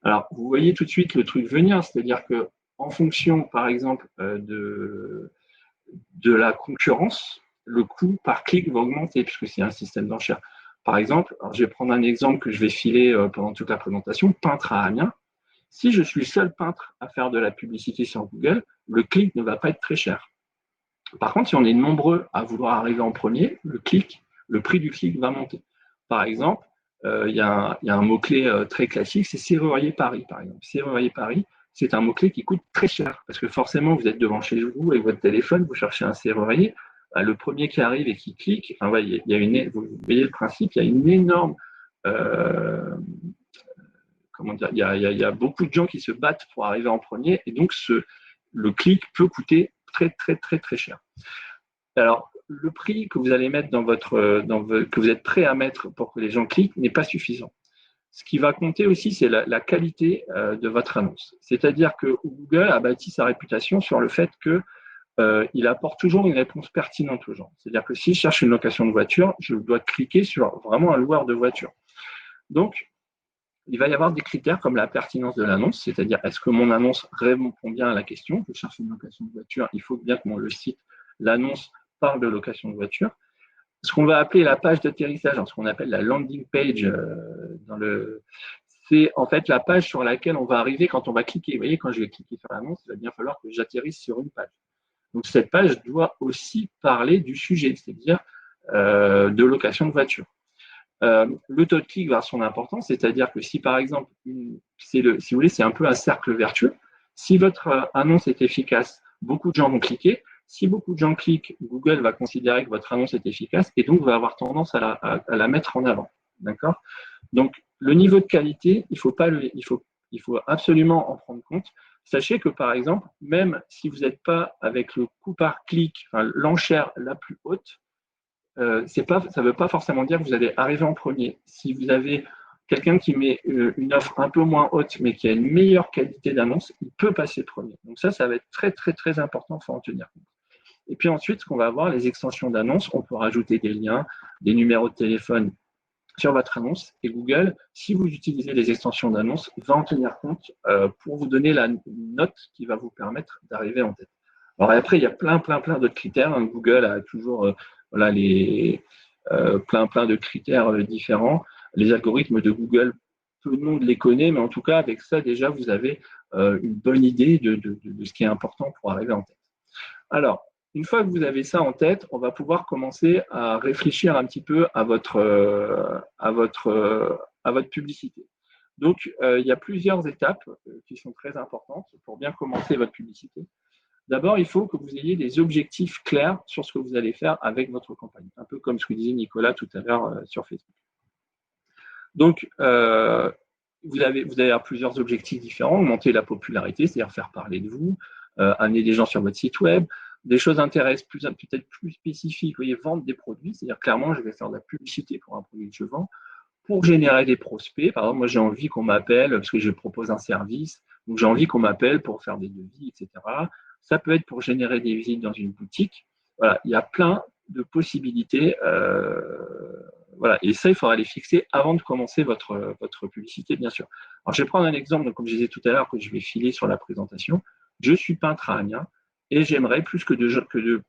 Alors, vous voyez tout de suite le truc venir, c'est-à-dire que en fonction, par exemple, de la concurrence, le coût par clic va augmenter, puisque c'est un système d'enchères. Par exemple, alors je vais prendre un exemple que je vais filer pendant toute la présentation, peintre à Amiens. Si je suis le seul peintre à faire de la publicité sur Google, le clic ne va pas être très cher. Par contre, si on est nombreux à vouloir arriver en premier, le prix du clic va monter. Par exemple, il y a un mot-clé très classique, c'est serrurier Paris, par exemple. Serrurier Paris, c'est un mot-clé qui coûte très cher, parce que forcément, vous êtes devant chez vous avec votre téléphone, vous cherchez un serrurier, le premier qui arrive et qui clique, enfin, ouais, vous voyez le principe, il y a une énorme... comment dire, il y a beaucoup de gens qui se battent pour arriver en premier, et donc le clic peut coûter très, très, très, très cher. Alors, le prix que vous allez mettre que vous êtes prêt à mettre pour que les gens cliquent n'est pas suffisant. Ce qui va compter aussi, c'est la qualité de votre annonce. C'est-à-dire que Google a bâti sa réputation sur le fait qu'il apporte toujours une réponse pertinente aux gens. C'est-à-dire que si je cherche une location de voiture, je dois cliquer sur vraiment un loueur de voiture. Donc, il va y avoir des critères comme la pertinence de l'annonce, c'est-à-dire est-ce que mon annonce répond bien à la question? Je cherche une location de voiture, il faut bien que le site, l'annonce parle de location de voiture. Ce qu'on va appeler la page d'atterrissage, ce qu'on appelle la landing page, c'est en fait la page sur laquelle on va arriver quand on va cliquer. Vous voyez, quand je vais cliquer sur l'annonce, il va bien falloir que j'atterrisse sur une page. Donc cette page doit aussi parler du sujet, c'est-à-dire de location de voiture. Le taux de clic va avoir son importance, c'est-à-dire que si par exemple, si vous voulez, c'est un peu un cercle vertueux. Si votre annonce est efficace, beaucoup de gens vont cliquer. Si beaucoup de gens cliquent, Google va considérer que votre annonce est efficace et donc va avoir tendance à la mettre en avant. D'accord? Donc, le niveau de qualité, il faut absolument en prendre compte. Sachez que, par exemple, même si vous n'êtes pas avec le coût par clic, enfin, l'enchère la plus haute, ça ne veut pas forcément dire que vous allez arriver en premier. Si vous avez quelqu'un qui met une offre un peu moins haute, mais qui a une meilleure qualité d'annonce, il peut passer premier. Donc ça va être très, très, très important, il faut en tenir compte. Et puis ensuite, ce qu'on va avoir, les extensions d'annonces, on peut rajouter des liens, des numéros de téléphone sur votre annonce. Et Google, si vous utilisez les extensions d'annonces, va en tenir compte pour vous donner la note qui va vous permettre d'arriver en tête. Alors après, il y a plein d'autres critères. Google a toujours plein de critères différents. Les algorithmes de Google, tout le monde les connaît, mais en tout cas, avec ça, déjà, vous avez une bonne idée de ce qui est important pour arriver en tête. Alors, une fois que vous avez ça en tête, on va pouvoir commencer à réfléchir un petit peu à votre publicité. Donc, il y a plusieurs étapes qui sont très importantes pour bien commencer votre publicité. D'abord, il faut que vous ayez des objectifs clairs sur ce que vous allez faire avec votre campagne, un peu comme ce que disait Nicolas tout à l'heure sur Facebook. Donc, vous allez avoir plusieurs objectifs différents, augmenter la popularité, c'est-à-dire faire parler de vous, amener des gens sur votre site web, des choses intéressantes, peut-être plus spécifiques, vous voyez, vendre des produits, c'est-à-dire clairement, je vais faire de la publicité pour un produit que je vends, pour générer des prospects. Par exemple, moi, j'ai envie qu'on m'appelle parce que je propose un service, donc j'ai envie qu'on m'appelle pour faire des devis, etc. Ça peut être pour générer des visites dans une boutique. Voilà, il y a plein de possibilités. Voilà, et ça, il faudra les fixer avant de commencer votre publicité, bien sûr. Alors, je vais prendre un exemple, donc, comme je disais tout à l'heure, que je vais filer sur la présentation. Je suis peintre à Amiens et j'aimerais plus que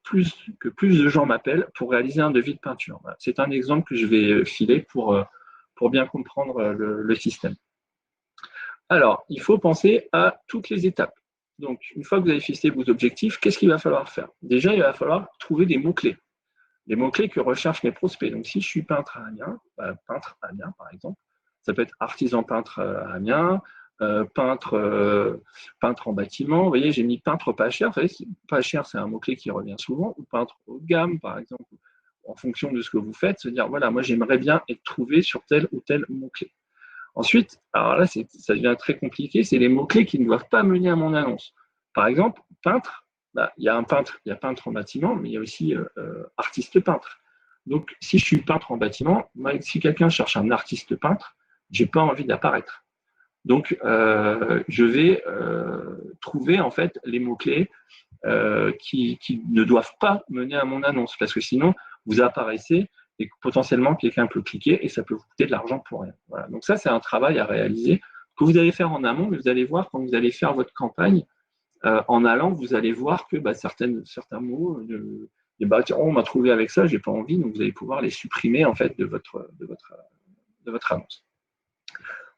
plus de gens m'appellent pour réaliser un devis de peinture. Voilà. C'est un exemple que je vais filer pour bien comprendre le système. Alors, il faut penser à toutes les étapes. Donc, une fois que vous avez fixé vos objectifs, qu'est-ce qu'il va falloir faire? Déjà, il va falloir trouver des mots-clés. Les mots-clés que recherchent mes prospects. Donc, si je suis peintre à Amiens, peintre à Amiens, par exemple, ça peut être artisan peintre à Amiens, peintre en bâtiment. Vous voyez, j'ai mis peintre pas cher. Vous savez, pas cher, c'est un mot-clé qui revient souvent. Ou peintre haut de gamme, par exemple, en fonction de ce que vous faites, se dire, voilà, moi, j'aimerais bien être trouvé sur tel ou tel mot-clé. Ensuite, alors là, ça devient très compliqué, c'est les mots-clés qui ne doivent pas mener à mon annonce. Par exemple, peintre, il y a peintre en bâtiment, mais il y a aussi artiste peintre. Donc, si je suis peintre en bâtiment, si quelqu'un cherche un artiste peintre, je n'ai pas envie d'apparaître. Donc, je vais trouver en fait les mots-clés qui ne doivent pas mener à mon annonce, parce que sinon, vous apparaissez et potentiellement quelqu'un peut cliquer et ça peut vous coûter de l'argent pour rien. Voilà. Donc ça, c'est un travail à réaliser que vous allez faire en amont, mais vous allez voir quand vous allez faire votre campagne, en allant, vous allez voir que certains mots, on m'a trouvé avec ça, j'ai pas envie, donc vous allez pouvoir les supprimer en fait de votre annonce.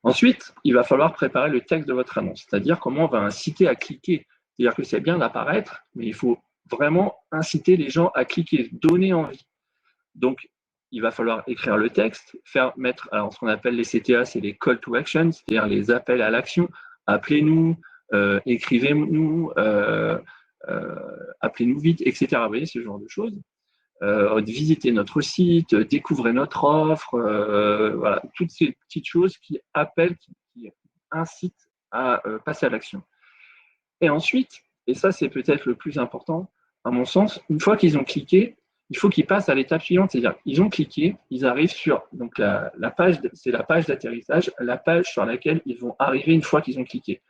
Ensuite, il va falloir préparer le texte de votre annonce, c'est-à-dire comment on va inciter à cliquer. C'est-à-dire que c'est bien d'apparaître, mais il faut vraiment inciter les gens à cliquer, donner envie. Donc, il va falloir écrire le texte, mettre ce qu'on appelle les CTA, c'est les call to action, c'est-à-dire les appels à l'action. Appelez-nous, écrivez-nous, appelez-nous vite, etc. Vous voyez, ce genre de choses. Visitez notre site, découvrez notre offre, voilà, toutes ces petites choses qui appellent, qui incitent à passer à l'action. Et ensuite, et ça c'est peut-être le plus important, à mon sens, une fois qu'ils ont cliqué, il faut qu'ils passent à l'étape suivante, c'est-à-dire ils ont cliqué, ils arrivent sur donc la page, c'est la page d'atterrissage, la page sur laquelle ils vont arriver une fois qu'ils ont cliqué.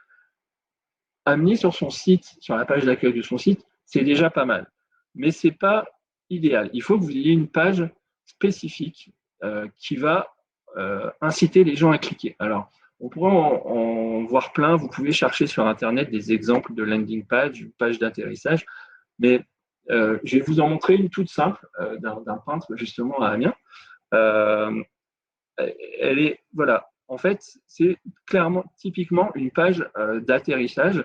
Amener sur son site, sur la page d'accueil de son site, c'est déjà pas mal, mais c'est pas idéal. Il faut que vous ayez une page spécifique qui va inciter les gens à cliquer. Alors, on pourrait en voir plein. Vous pouvez chercher sur Internet des exemples de landing page, une page d'atterrissage, mais je vais vous en montrer une toute simple d'un peintre justement à Amiens. Elle est, voilà, en fait, c'est typiquement une page d'atterrissage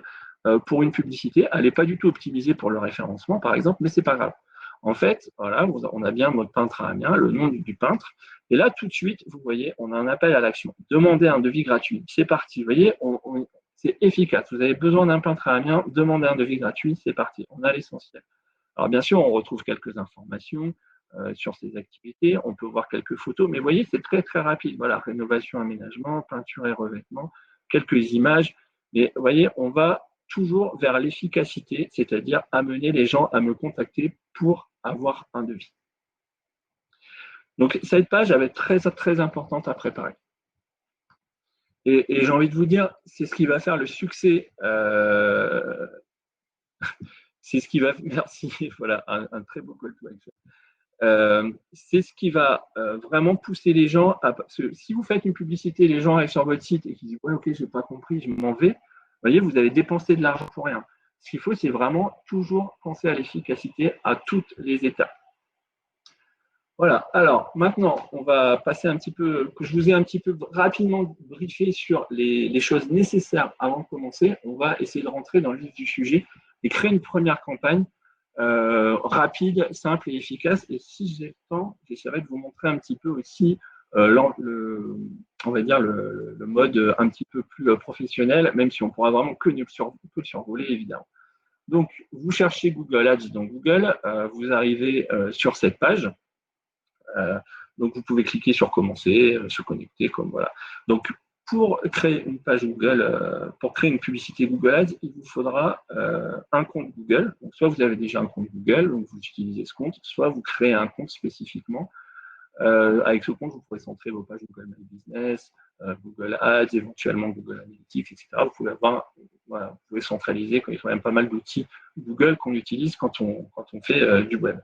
pour une publicité. Elle n'est pas du tout optimisée pour le référencement, par exemple, mais c'est pas grave. En fait, voilà, on a bien mode peintre à Amiens, le nom du peintre. Et là, tout de suite, vous voyez, on a un appel à l'action. Demandez un devis gratuit. C'est parti. Vous voyez, c'est efficace. Vous avez besoin d'un peintre à Amiens, demandez un devis gratuit, c'est parti. On a l'essentiel. Alors, bien sûr, on retrouve quelques informations sur ces activités. On peut voir quelques photos, mais vous voyez, c'est très, très rapide. Voilà, rénovation, aménagement, peinture et revêtement, quelques images. Mais vous voyez, on va toujours vers l'efficacité, c'est-à-dire amener les gens à me contacter pour avoir un devis. Donc, cette page va être très, très importante à préparer. Et j'ai envie de vous dire, c'est ce qui va faire le succès. C'est ce qui va. Merci. Voilà, un très beau call to action. C'est ce qui va vraiment pousser les gens à. Parce que si vous faites une publicité, les gens arrivent sur votre site et qu'ils disent ouais, ok, je n'ai pas compris, je m'en vais. Vous voyez, vous avez dépensé de l'argent pour rien. Ce qu'il faut, c'est vraiment toujours penser à l'efficacité à toutes les étapes. Voilà. Alors, maintenant, on va passer un petit peu, que je vous ai un petit peu rapidement briefé sur les choses nécessaires avant de commencer. On va essayer de rentrer dans le vif du sujet et créer une première campagne rapide, simple et efficace. Et si j'ai le temps, j'essaierai de vous montrer un petit peu aussi on va dire le mode un petit peu plus professionnel, même si on pourra vraiment que le survoler, évidemment. Donc, vous cherchez Google Ads dans Google, vous arrivez sur cette page. Donc, vous pouvez cliquer sur commencer, se connecter, comme voilà. Donc, pour créer une page Google, pour créer une publicité Google Ads, il vous faudra un compte Google. Donc, soit vous avez déjà un compte Google, donc vous utilisez ce compte, soit vous créez un compte spécifiquement. Avec ce compte, vous pourrez centrer vos pages Google My Business, Google Ads, éventuellement Google Analytics, etc. Vous pouvez vous pouvez centraliser, il y a quand même pas mal d'outils Google qu'on utilise quand on fait du web.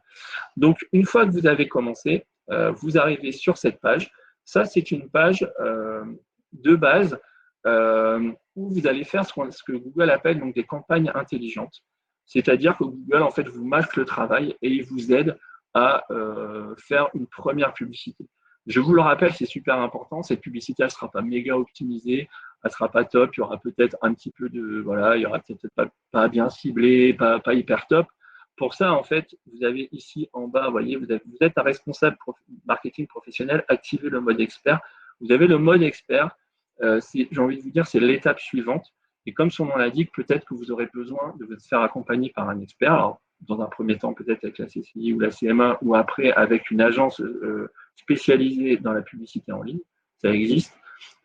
Donc, une fois que vous avez commencé, vous arrivez sur cette page. Ça, c'est une page de base où vous allez faire ce que Google appelle donc des campagnes intelligentes. C'est-à-dire que Google, en fait, vous mâche le travail et il vous aide à faire une première publicité. Je vous le rappelle, c'est super important. Cette publicité, elle ne sera pas méga optimisée, elle ne sera pas top. Il y aura peut-être un petit peu de, voilà, il y aura peut-être pas bien ciblé, pas hyper top. Pour ça, en fait, vous avez ici en bas, vous voyez, vous êtes un responsable marketing professionnel, activez le mode expert. Vous avez le mode expert. J'ai envie de vous dire, c'est l'étape suivante. Et comme son nom l'indique, peut-être que vous aurez besoin de vous faire accompagner par un expert. Alors, dans un premier temps, peut-être avec la CCI ou la CMA, ou après avec une agence spécialisée dans la publicité en ligne. Ça existe.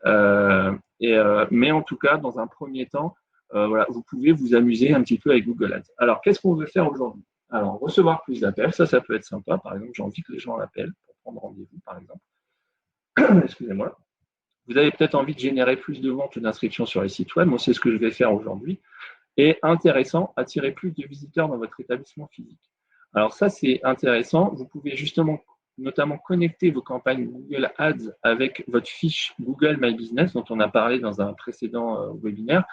Mais en tout cas, dans un premier temps, voilà, vous pouvez vous amuser un petit peu avec Google Ads. Alors, qu'est-ce qu'on veut faire aujourd'hui? Alors, recevoir plus d'appels, ça peut être sympa. Par exemple, j'ai envie que les gens appellent pour prendre rendez-vous, par exemple. Excusez-moi. Vous avez peut-être envie de générer plus de ventes ou d'inscriptions sur les sites web. Moi, c'est ce que je vais faire aujourd'hui. Et intéressant, attirer plus de visiteurs dans votre établissement physique. Alors ça, c'est intéressant. Vous pouvez justement, notamment, connecter vos campagnes Google Ads avec votre fiche Google My Business, dont on a parlé dans un précédent webinaire,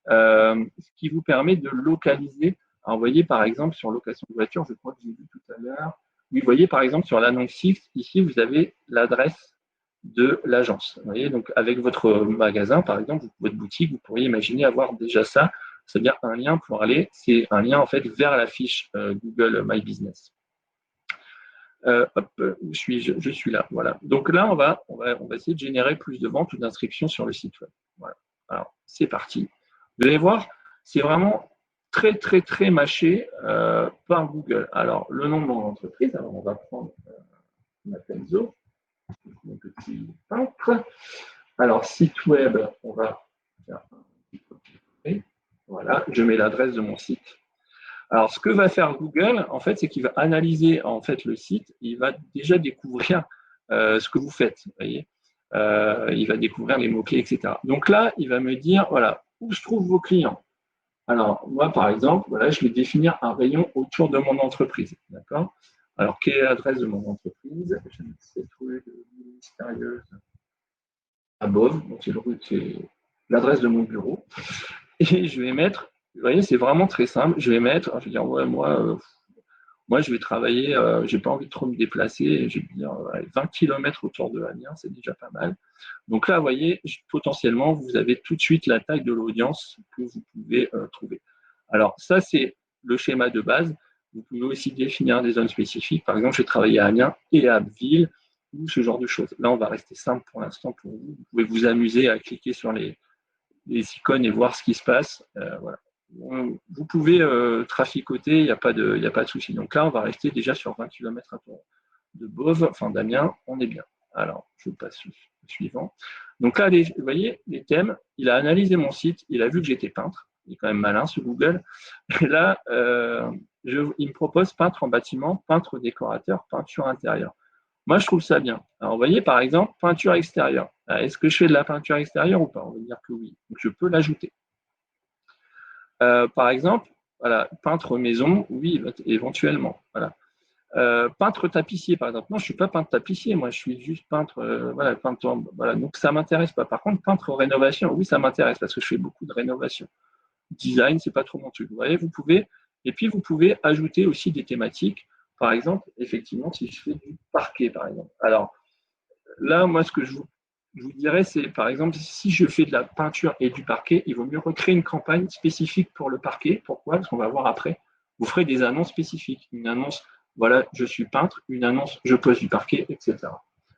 ce qui vous permet de localiser. Alors, vous voyez, par exemple, sur location de voiture, je crois que j'ai vu tout à l'heure. Oui, vous voyez, par exemple, sur l'annonce 6, ici, vous avez l'adresse de l'agence. Vous voyez, donc avec votre magasin, par exemple, votre boutique, vous pourriez imaginer avoir déjà ça, c'est-à-dire un lien pour aller, c'est un lien en fait vers la fiche Google My Business. Hop, je suis là, voilà. Donc là, on va essayer de générer plus de ventes ou d'inscriptions sur le site web. Voilà. Alors, c'est parti. Vous allez voir, c'est vraiment très, très, très mâché par Google. Alors, le nom de mon entreprise, alors on va prendre ma Tenzo, mon petit peintre. Alors, site web, on va faire un petit copier-coller. Voilà, je mets l'adresse de mon site. Alors, ce que va faire Google, en fait, c'est qu'il va analyser en fait le site. Il va déjà découvrir ce que vous faites. Vous voyez, il va découvrir les mots-clés, etc. Donc là, il va me dire, voilà, où je trouve vos clients. Alors, moi, par exemple, voilà, je vais définir un rayon autour de mon entreprise. D'accord? Alors, quelle est l'adresse de mon entreprise? Je vais mettre cette rue mystérieuse à Beauve. Donc, c'est l'adresse de mon bureau. Et je vais mettre, vous voyez, c'est vraiment très simple. Je vais mettre, je vais dire, ouais, moi, je vais travailler, je n'ai pas envie de trop me déplacer. Je vais dire, 20 km autour de Amiens, c'est déjà pas mal. Donc là, vous voyez, potentiellement, vous avez tout de suite la taille de l'audience que vous pouvez trouver. Alors, ça, c'est le schéma de base. Vous pouvez aussi définir des zones spécifiques. Par exemple, je vais travailler à Amiens et à Abbeville ou ce genre de choses. Là, on va rester simple pour l'instant pour vous. Vous pouvez vous amuser à cliquer sur les icônes et voir ce qui se passe. Voilà. Vous pouvez traficoter, il n'y a pas de souci. Donc là, on va rester déjà sur 20 km de Beauve, enfin d'Amiens, on est bien. Alors, je passe au suivant. Donc là, vous voyez, les thèmes, il a analysé mon site, il a vu que j'étais peintre, il est quand même malin ce Google. Et là, il me propose peintre en bâtiment, peintre décorateur, peinture intérieure. Moi, je trouve ça bien. Alors, vous voyez, par exemple, peinture extérieure. Est-ce que je fais de la peinture extérieure ou pas? On va dire que oui. Donc, je peux l'ajouter. Par exemple, voilà, peintre maison, oui, éventuellement. Voilà. Peintre tapissier, par exemple. Non, je ne suis pas peintre tapissier, moi, je suis juste peintre, voilà, peintre, voilà. Donc, ça ne m'intéresse pas. Par contre, peintre rénovation, oui, ça m'intéresse parce que je fais beaucoup de rénovation. Design, ce n'est pas trop mon truc. Vous voyez, et puis vous pouvez ajouter aussi des thématiques. Par exemple, effectivement, si je fais du parquet, par exemple. Alors, là, moi, ce que je vous dirais, c'est, par exemple, si je fais de la peinture et du parquet, il vaut mieux recréer une campagne spécifique pour le parquet. Pourquoi? Parce qu'on va voir après. Vous ferez des annonces spécifiques. Une annonce, voilà, je suis peintre. Une annonce, je pose du parquet, etc.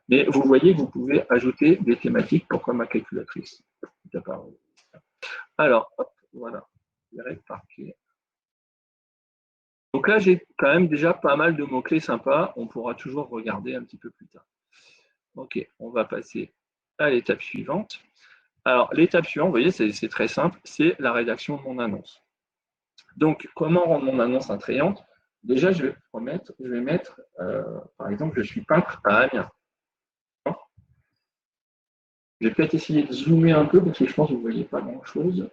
Mais vous voyez, vous pouvez ajouter des thématiques. Pourquoi ma calculatrice? Alors, hop, voilà. Parquet. Donc là, j'ai quand même déjà pas mal de mots-clés sympas. On pourra toujours regarder un petit peu plus tard. Ok, on va passer à l'étape suivante. Alors, l'étape suivante, vous voyez, c'est très simple, c'est la rédaction de mon annonce. Donc, comment rendre mon annonce attrayante? Déjà, je vais mettre, par exemple, je suis peintre à Amiens. Je vais peut-être essayer de zoomer un peu parce que je pense que vous ne voyez pas grand-chose.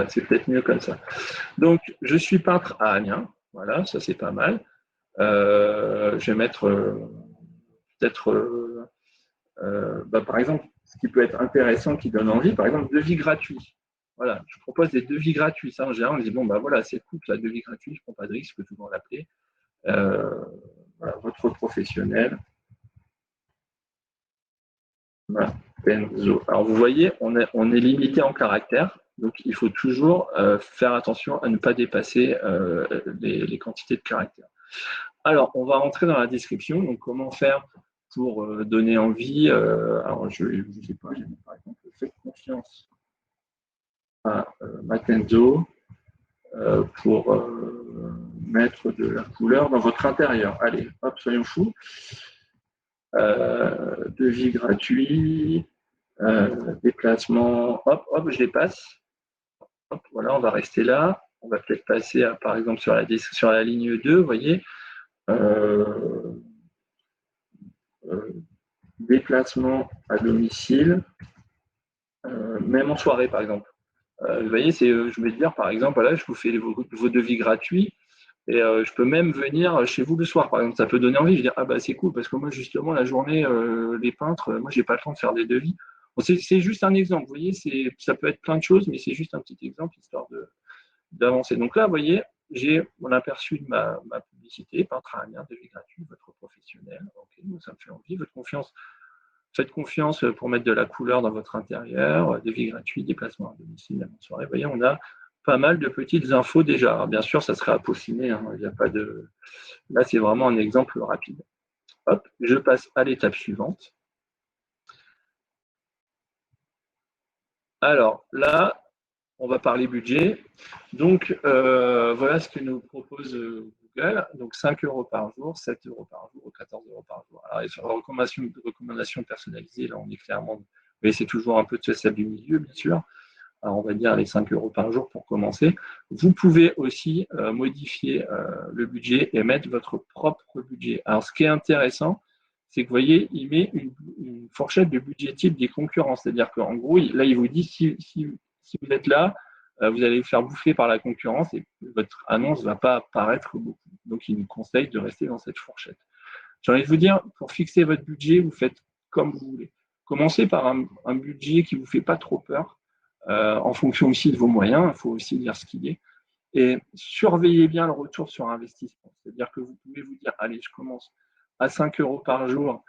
C'est peut-être mieux comme ça. Donc, je suis peintre à Amiens. Voilà, ça c'est pas mal. Je vais mettre peut-être, par exemple, ce qui peut être intéressant, qui donne envie, par exemple, devis gratuit. Voilà, je propose des devis gratuits. Ça, en général, on dit, bon, voilà, c'est cool, la devis gratuit, je ne prends pas de risque, je peux toujours l'appeler. Voilà, votre professionnel. Voilà, Benzo. Alors vous voyez, on est limité en caractères, donc il faut toujours faire attention à ne pas dépasser les quantités de caractères. Alors, on va rentrer dans la description. Donc, comment faire pour donner envie alors, je ne sais pas, par exemple, faites confiance à Mackenzo pour mettre de la couleur dans votre intérieur. Allez, hop, soyons fous. Devis gratuit, déplacement, hop, hop, je les passe. Hop, voilà, on va rester là. On va peut-être passer, par exemple, sur la ligne 2, vous voyez. Déplacement à domicile, même en soirée, par exemple. Vous voyez, je vais dire, par exemple, voilà, je vous fais vos devis gratuits et je peux même venir chez vous le soir, par exemple. Ça peut donner envie. Je vais dire, ah bah c'est cool, parce que moi, justement, la journée, les peintres, moi, j'ai pas le temps de faire des devis. Bon, c'est juste un exemple, vous voyez, ça peut être plein de choses, mais c'est juste un petit exemple, histoire d'avancer. Donc là, vous voyez, j'ai mon aperçu de ma publicité, peintre à Amiens, devis gratuit, votre professionnel. Ok, ça me fait envie, votre confiance. Faites confiance pour mettre de la couleur dans votre intérieur, devis gratuit, déplacement à domicile, en soirée. Vous voyez, on a pas mal de petites infos déjà. Alors, bien sûr, ça serait à peaufiner. Hein, il n'y a pas de... Là, c'est vraiment un exemple rapide. Hop, je passe à l'étape suivante. Alors là, on va parler budget. Donc, voilà ce que nous propose Google. Donc, 5 € par jour, 7 € par jour, 14 € par jour. Alors, sur la recommandation personnalisée, là, on est clairement... Mais c'est toujours un peu de celle du milieu, bien sûr. Alors, on va dire les 5 € par jour pour commencer. Vous pouvez aussi modifier le budget et mettre votre propre budget. Alors, ce qui est intéressant, c'est que vous voyez, il met une fourchette de budget type des concurrents. C'est-à-dire qu'en gros, là, il vous dit si vous êtes là, vous allez vous faire bouffer par la concurrence et votre annonce ne va pas apparaître beaucoup. Donc, il nous conseille de rester dans cette fourchette. J'ai envie de vous dire, pour fixer votre budget, vous faites comme vous voulez. Commencez par un budget qui ne vous fait pas trop peur, en fonction aussi de vos moyens, il faut aussi dire ce qu'il est. Et surveillez bien le retour sur investissement. C'est-à-dire que vous pouvez vous dire, allez, je commence à 5 € par jour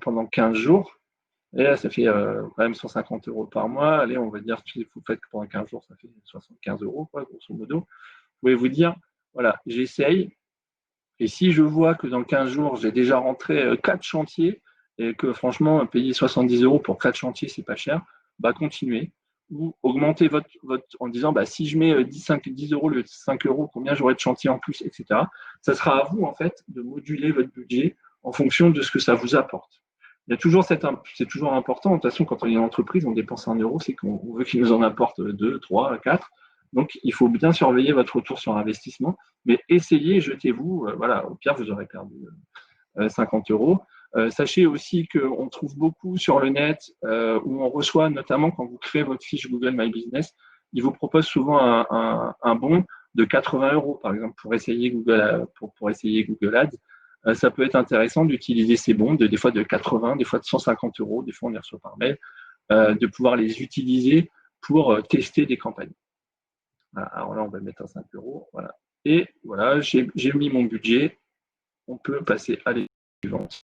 pendant 15 jours. Et là, ça fait quand même 150 € par mois. Allez, on va dire que vous faites que pendant 15 jours, ça fait 75 €, quoi, grosso modo. Vous pouvez vous dire, voilà, j'essaye. Et si je vois que dans 15 jours, j'ai déjà rentré 4 chantiers et que franchement, payer 70 € pour 4 chantiers, c'est pas cher, bah continuez. Ou augmentez votre en disant, bah, si je mets 10 € le 5 €, combien j'aurai de chantiers en plus, etc. Ça sera à vous, en fait, de moduler votre budget en fonction de ce que ça vous apporte. Il y a toujours c'est toujours important. De toute façon, quand on est une entreprise, on dépense 1 €, c'est qu'on veut qu'il nous en apporte 2, 3, 4. Donc, il faut bien surveiller votre retour sur investissement, mais essayez, jetez-vous. Voilà, au pire, vous aurez perdu 50 €. Sachez aussi qu'on trouve beaucoup sur le net où on reçoit, notamment quand vous créez votre fiche Google My Business, ils vous proposent souvent un bon de 80 €, par exemple, pour essayer Google Ads. Ça peut être intéressant d'utiliser ces bons, des fois de 80, des fois de 150 €, des fois on les reçoit par mail, de pouvoir les utiliser pour tester des campagnes. Voilà, alors là, on va mettre à 5 €. Voilà. Et voilà, j'ai mis mon budget. On peut passer à l'étape suivante.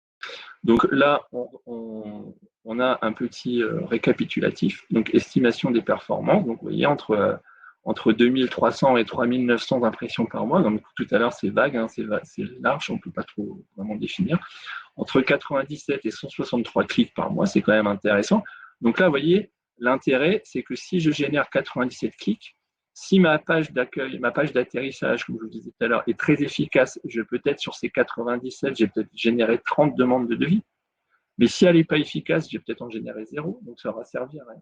Donc là, on a un petit récapitulatif. Donc, estimation des performances. Donc, vous voyez, entre 2300 et 3900 impressions par mois. Donc, tout à l'heure, c'est vague, hein, c'est large, on ne peut pas trop vraiment définir. Entre 97 et 163 clics par mois, c'est quand même intéressant. Donc là, vous voyez, l'intérêt, c'est que si je génère 97 clics, si ma page d'accueil, ma page d'atterrissage, comme je vous disais tout à l'heure, est très efficace, je peux être sur ces 97, j'ai peut-être généré 30 demandes de devis. Mais si elle n'est pas efficace, j'ai peut-être en généré 0, donc ça aura servi à rien.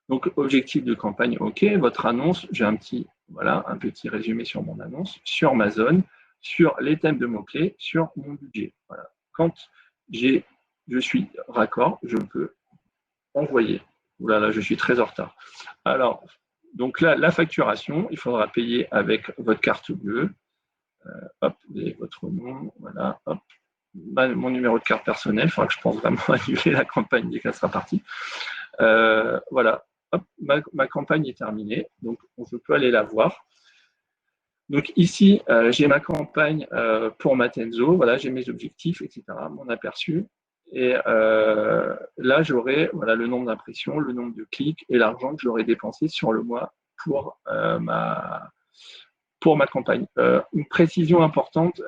Donc, objectif de campagne, OK. Votre annonce, j'ai un petit résumé sur mon annonce, sur ma zone, sur les thèmes de mots-clés, sur mon budget. Voilà. Quand je suis raccord, je peux envoyer. Oula, là, je suis très en retard. Alors, donc là, la facturation, il faudra payer avec votre carte bleue. Hop, et votre nom, voilà, hop. Mon numéro de carte personnelle, il faudra que je pense vraiment annuler la campagne dès qu'elle sera partie. Voilà, hop, ma campagne est terminée, donc je peux aller la voir. Donc ici, j'ai ma campagne pour Matenzo, voilà, j'ai mes objectifs, etc., mon aperçu. Et là, j'aurai voilà, le nombre d'impressions, le nombre de clics et l'argent que j'aurai dépensé sur le mois pour ma campagne. Une précision importante,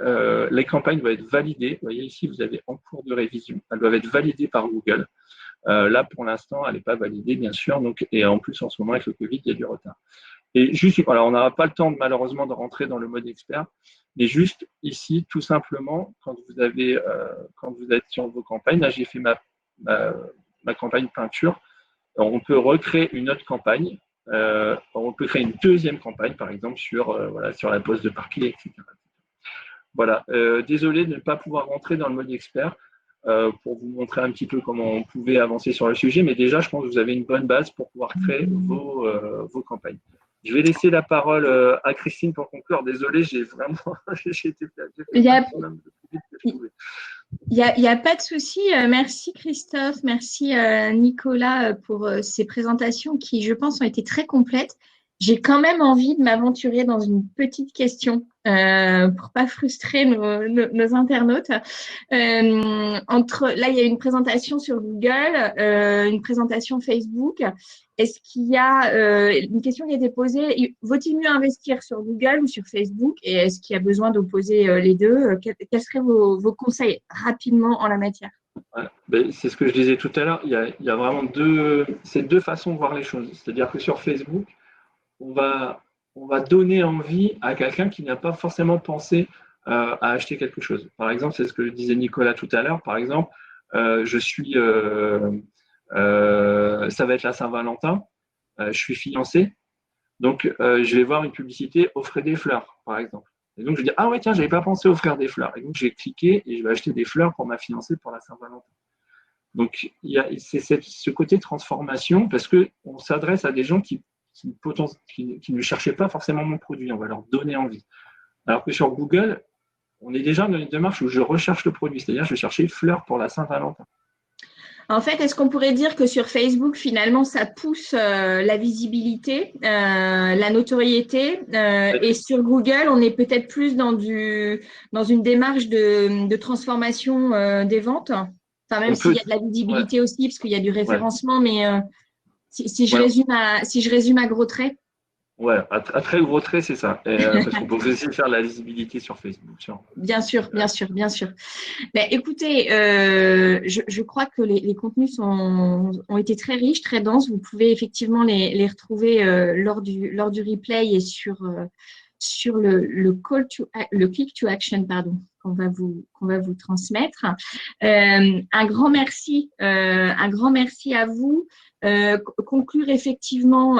les campagnes doivent être validées. Vous voyez ici, vous avez en cours de révision. Elles doivent être validées par Google. Là, pour l'instant, elle n'est pas validée, bien sûr. Donc, et en plus, en ce moment, avec le Covid, il y a du retard. Et juste, alors on n'aura pas le temps malheureusement de rentrer dans le mode expert, mais juste ici, tout simplement, quand vous êtes sur vos campagnes, là j'ai fait ma campagne peinture, on peut recréer une autre campagne, on peut créer une deuxième campagne, par exemple, sur la pose de parquet, etc. Voilà, désolé de ne pas pouvoir rentrer dans le mode expert pour vous montrer un petit peu comment on pouvait avancer sur le sujet, mais déjà, je pense que vous avez une bonne base pour pouvoir créer vos campagnes. Je vais laisser la parole à Christine pour conclure. Désolé, j'ai été Il n'y a pas de souci. Merci Christophe, merci Nicolas pour ces présentations qui, je pense, ont été très complètes. J'ai quand même envie de m'aventurer dans une petite question pour pas frustrer nos internautes. Là, il y a une présentation sur Google, une présentation Facebook. Est-ce qu'il y a une question qui a été posée? Vaut-il mieux investir sur Google ou sur Facebook? Et est-ce qu'il y a besoin d'opposer les deux? Quels seraient vos conseils rapidement en la matière? Ouais, c'est ce que je disais tout à l'heure. Il y a vraiment deux façons de voir les choses. C'est-à-dire que sur Facebook, on va donner envie à quelqu'un qui n'a pas forcément pensé à acheter quelque chose. Par exemple, c'est ce que disait Nicolas tout à l'heure. Par exemple, ça va être la Saint-Valentin, je suis fiancé, donc je vais voir une publicité offrir des fleurs, par exemple. Et donc je dis ah ouais tiens, j'avais pas pensé à offrir des fleurs. Et donc j'ai cliqué et je vais acheter des fleurs pour ma fiancée pour la Saint-Valentin. Donc c'est ce côté transformation parce que on s'adresse à des gens qui ne cherchaient pas forcément mon produit, on va leur donner envie. Alors que sur Google, on est déjà dans une démarche où je recherche le produit, c'est-à-dire je vais chercher fleurs pour la Saint-Valentin. En fait, est-ce qu'on pourrait dire que sur Facebook, finalement, ça pousse la visibilité, la notoriété, et sur Google, on est peut-être plus dans une démarche de transformation des ventes, enfin, même s'il y a de la visibilité aussi, parce qu'il y a du référencement, mais si je résume à gros traits. Ouais, à très gros traits, c'est ça. Parce qu'on peut aussi faire de la visibilité sur Facebook. Bien sûr. Mais écoutez, je crois que les contenus ont été très riches, très denses. Vous pouvez effectivement les retrouver lors du replay et sur le click to action, pardon, qu'on va vous transmettre. Un grand merci à vous. Conclure effectivement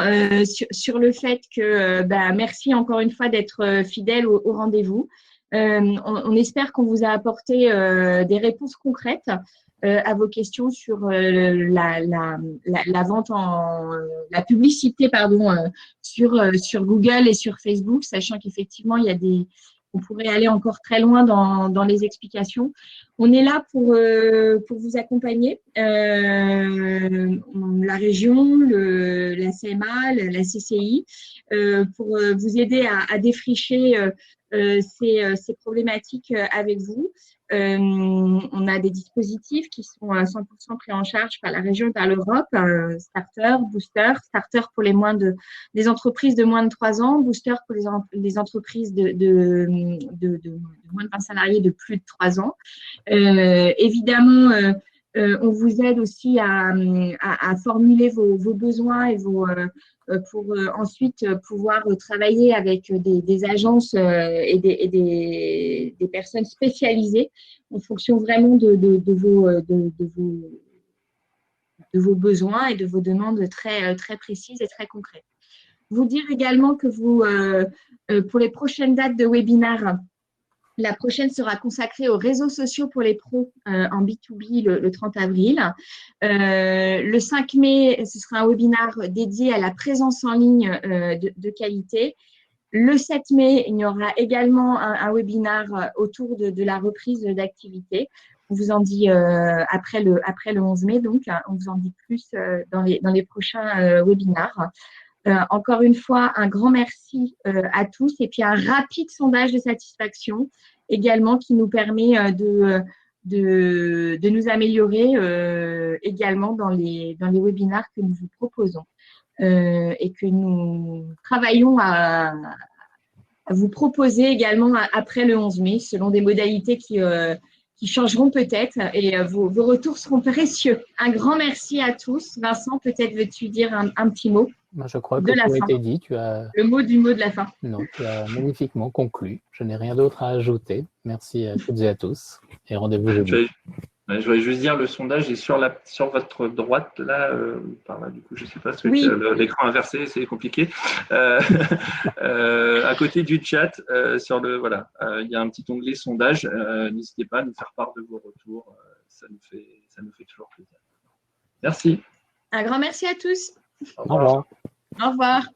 sur le fait que merci encore une fois d'être fidèle au rendez-vous. On espère qu'on vous a apporté des réponses concrètes à vos questions sur la vente la publicité sur Google et sur Facebook, sachant qu'effectivement on pourrait aller encore très loin dans les explications. On est là pour vous accompagner, la région, la CMA, la CCI, pour vous aider à défricher ces problématiques avec vous. On a des dispositifs qui sont à 100% pris en charge par la région et par l'Europe, Starter, Booster, Starter pour les des entreprises de moins de 3 ans, Booster pour les entreprises de moins de 20 salariés de plus de 3 ans. Évidemment, on vous aide aussi à formuler vos besoins et pour ensuite pouvoir travailler avec des agences et des personnes spécialisées en fonction vraiment de vos besoins et de vos demandes très, très précises et très concrètes. Vous dire également que pour les prochaines dates de webinaire, la prochaine sera consacrée aux réseaux sociaux pour les pros en B2B le 30 avril. Le 5 mai, ce sera un webinaire dédié à la présence en ligne de qualité. Le 7 mai, il y aura également un webinaire autour de la reprise d'activité. On vous en dit après le 11 mai, donc on vous en dit plus dans les prochains webinaires. Encore une fois, un grand merci à tous et puis un rapide sondage de satisfaction également qui nous permet de nous améliorer également dans les webinaires que nous vous proposons et que nous travaillons à vous proposer également après le 11 mai selon des modalités qui changeront peut-être et vos retours seront précieux. Un grand merci à tous. Vincent, peut-être veux-tu dire un petit mot? Je crois que tout a été dit. Le mot de la fin. Non, tu as magnifiquement conclu. Je n'ai rien d'autre à ajouter. Merci à toutes et à tous. Et rendez-vous jeudi. Je voudrais juste dire, le sondage est sur votre droite, là, par là, du coup, je ne sais pas, l'écran inversé, c'est compliqué. À côté du chat, il y a un petit onglet sondage. N'hésitez pas à nous faire part de vos retours. Ça nous fait toujours plaisir. Merci. Un grand merci à tous. Au revoir. Au revoir.